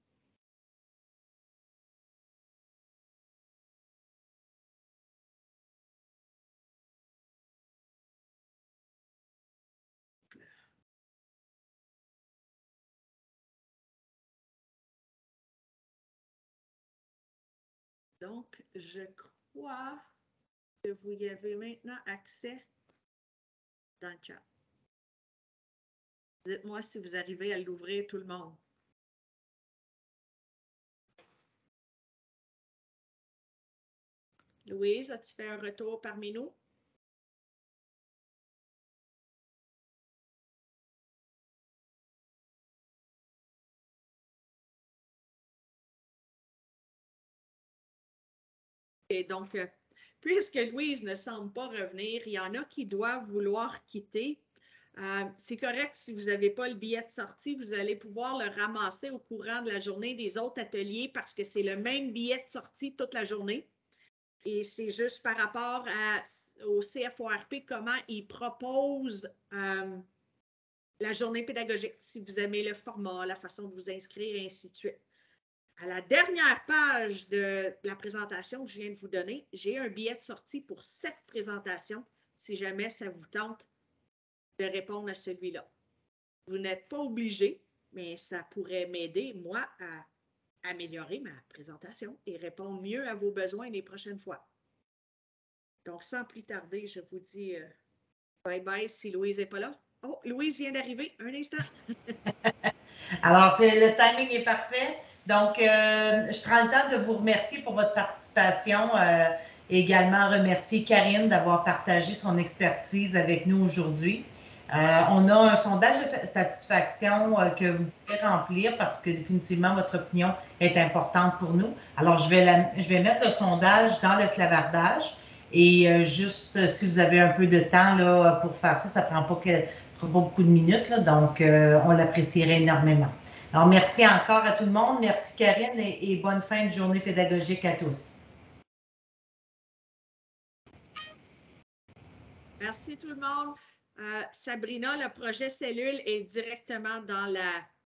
Donc, je crois que vous y avez maintenant accès dans le chat. Dites-moi si vous arrivez à l'ouvrir tout le monde. Louise, as-tu fait un retour parmi nous? Et donc, puisque Louise ne semble pas revenir, il y en a qui doivent vouloir quitter. C'est correct si vous n'avez pas le billet de sortie, vous allez pouvoir le ramasser au courant de la journée des autres ateliers parce que c'est le même billet de sortie toute la journée. Et c'est juste par rapport au CFORP, comment ils proposent la journée pédagogique, si vous aimez le format, la façon de vous inscrire, et ainsi de suite. À la dernière page de la présentation que je viens de vous donner, j'ai un billet de sortie pour cette présentation, si jamais ça vous tente de répondre à celui-là. Vous n'êtes pas obligé, mais ça pourrait m'aider, moi, à améliorer ma présentation et répondre mieux à vos besoins les prochaines fois. Donc, sans plus tarder, je vous dis bye-bye si Louise n'est pas là. Oh, Louise vient d'arriver. Un instant. Alors, le timing est parfait. Donc, je prends le temps de vous remercier pour votre participation. Également, remercier Karine d'avoir partagé son expertise avec nous aujourd'hui. On a un sondage de satisfaction que vous pouvez remplir parce que définitivement, votre opinion est importante pour nous. Alors, je vais mettre le sondage dans le clavardage et juste si vous avez un peu de temps là, pour faire ça, ça ne prend pas beaucoup de minutes, là, donc on l'apprécierait énormément. Alors, merci encore à tout le monde. Merci Karine et bonne fin de journée pédagogique à tous. Merci tout le monde. Sabrina, le projet Cellule est directement dans la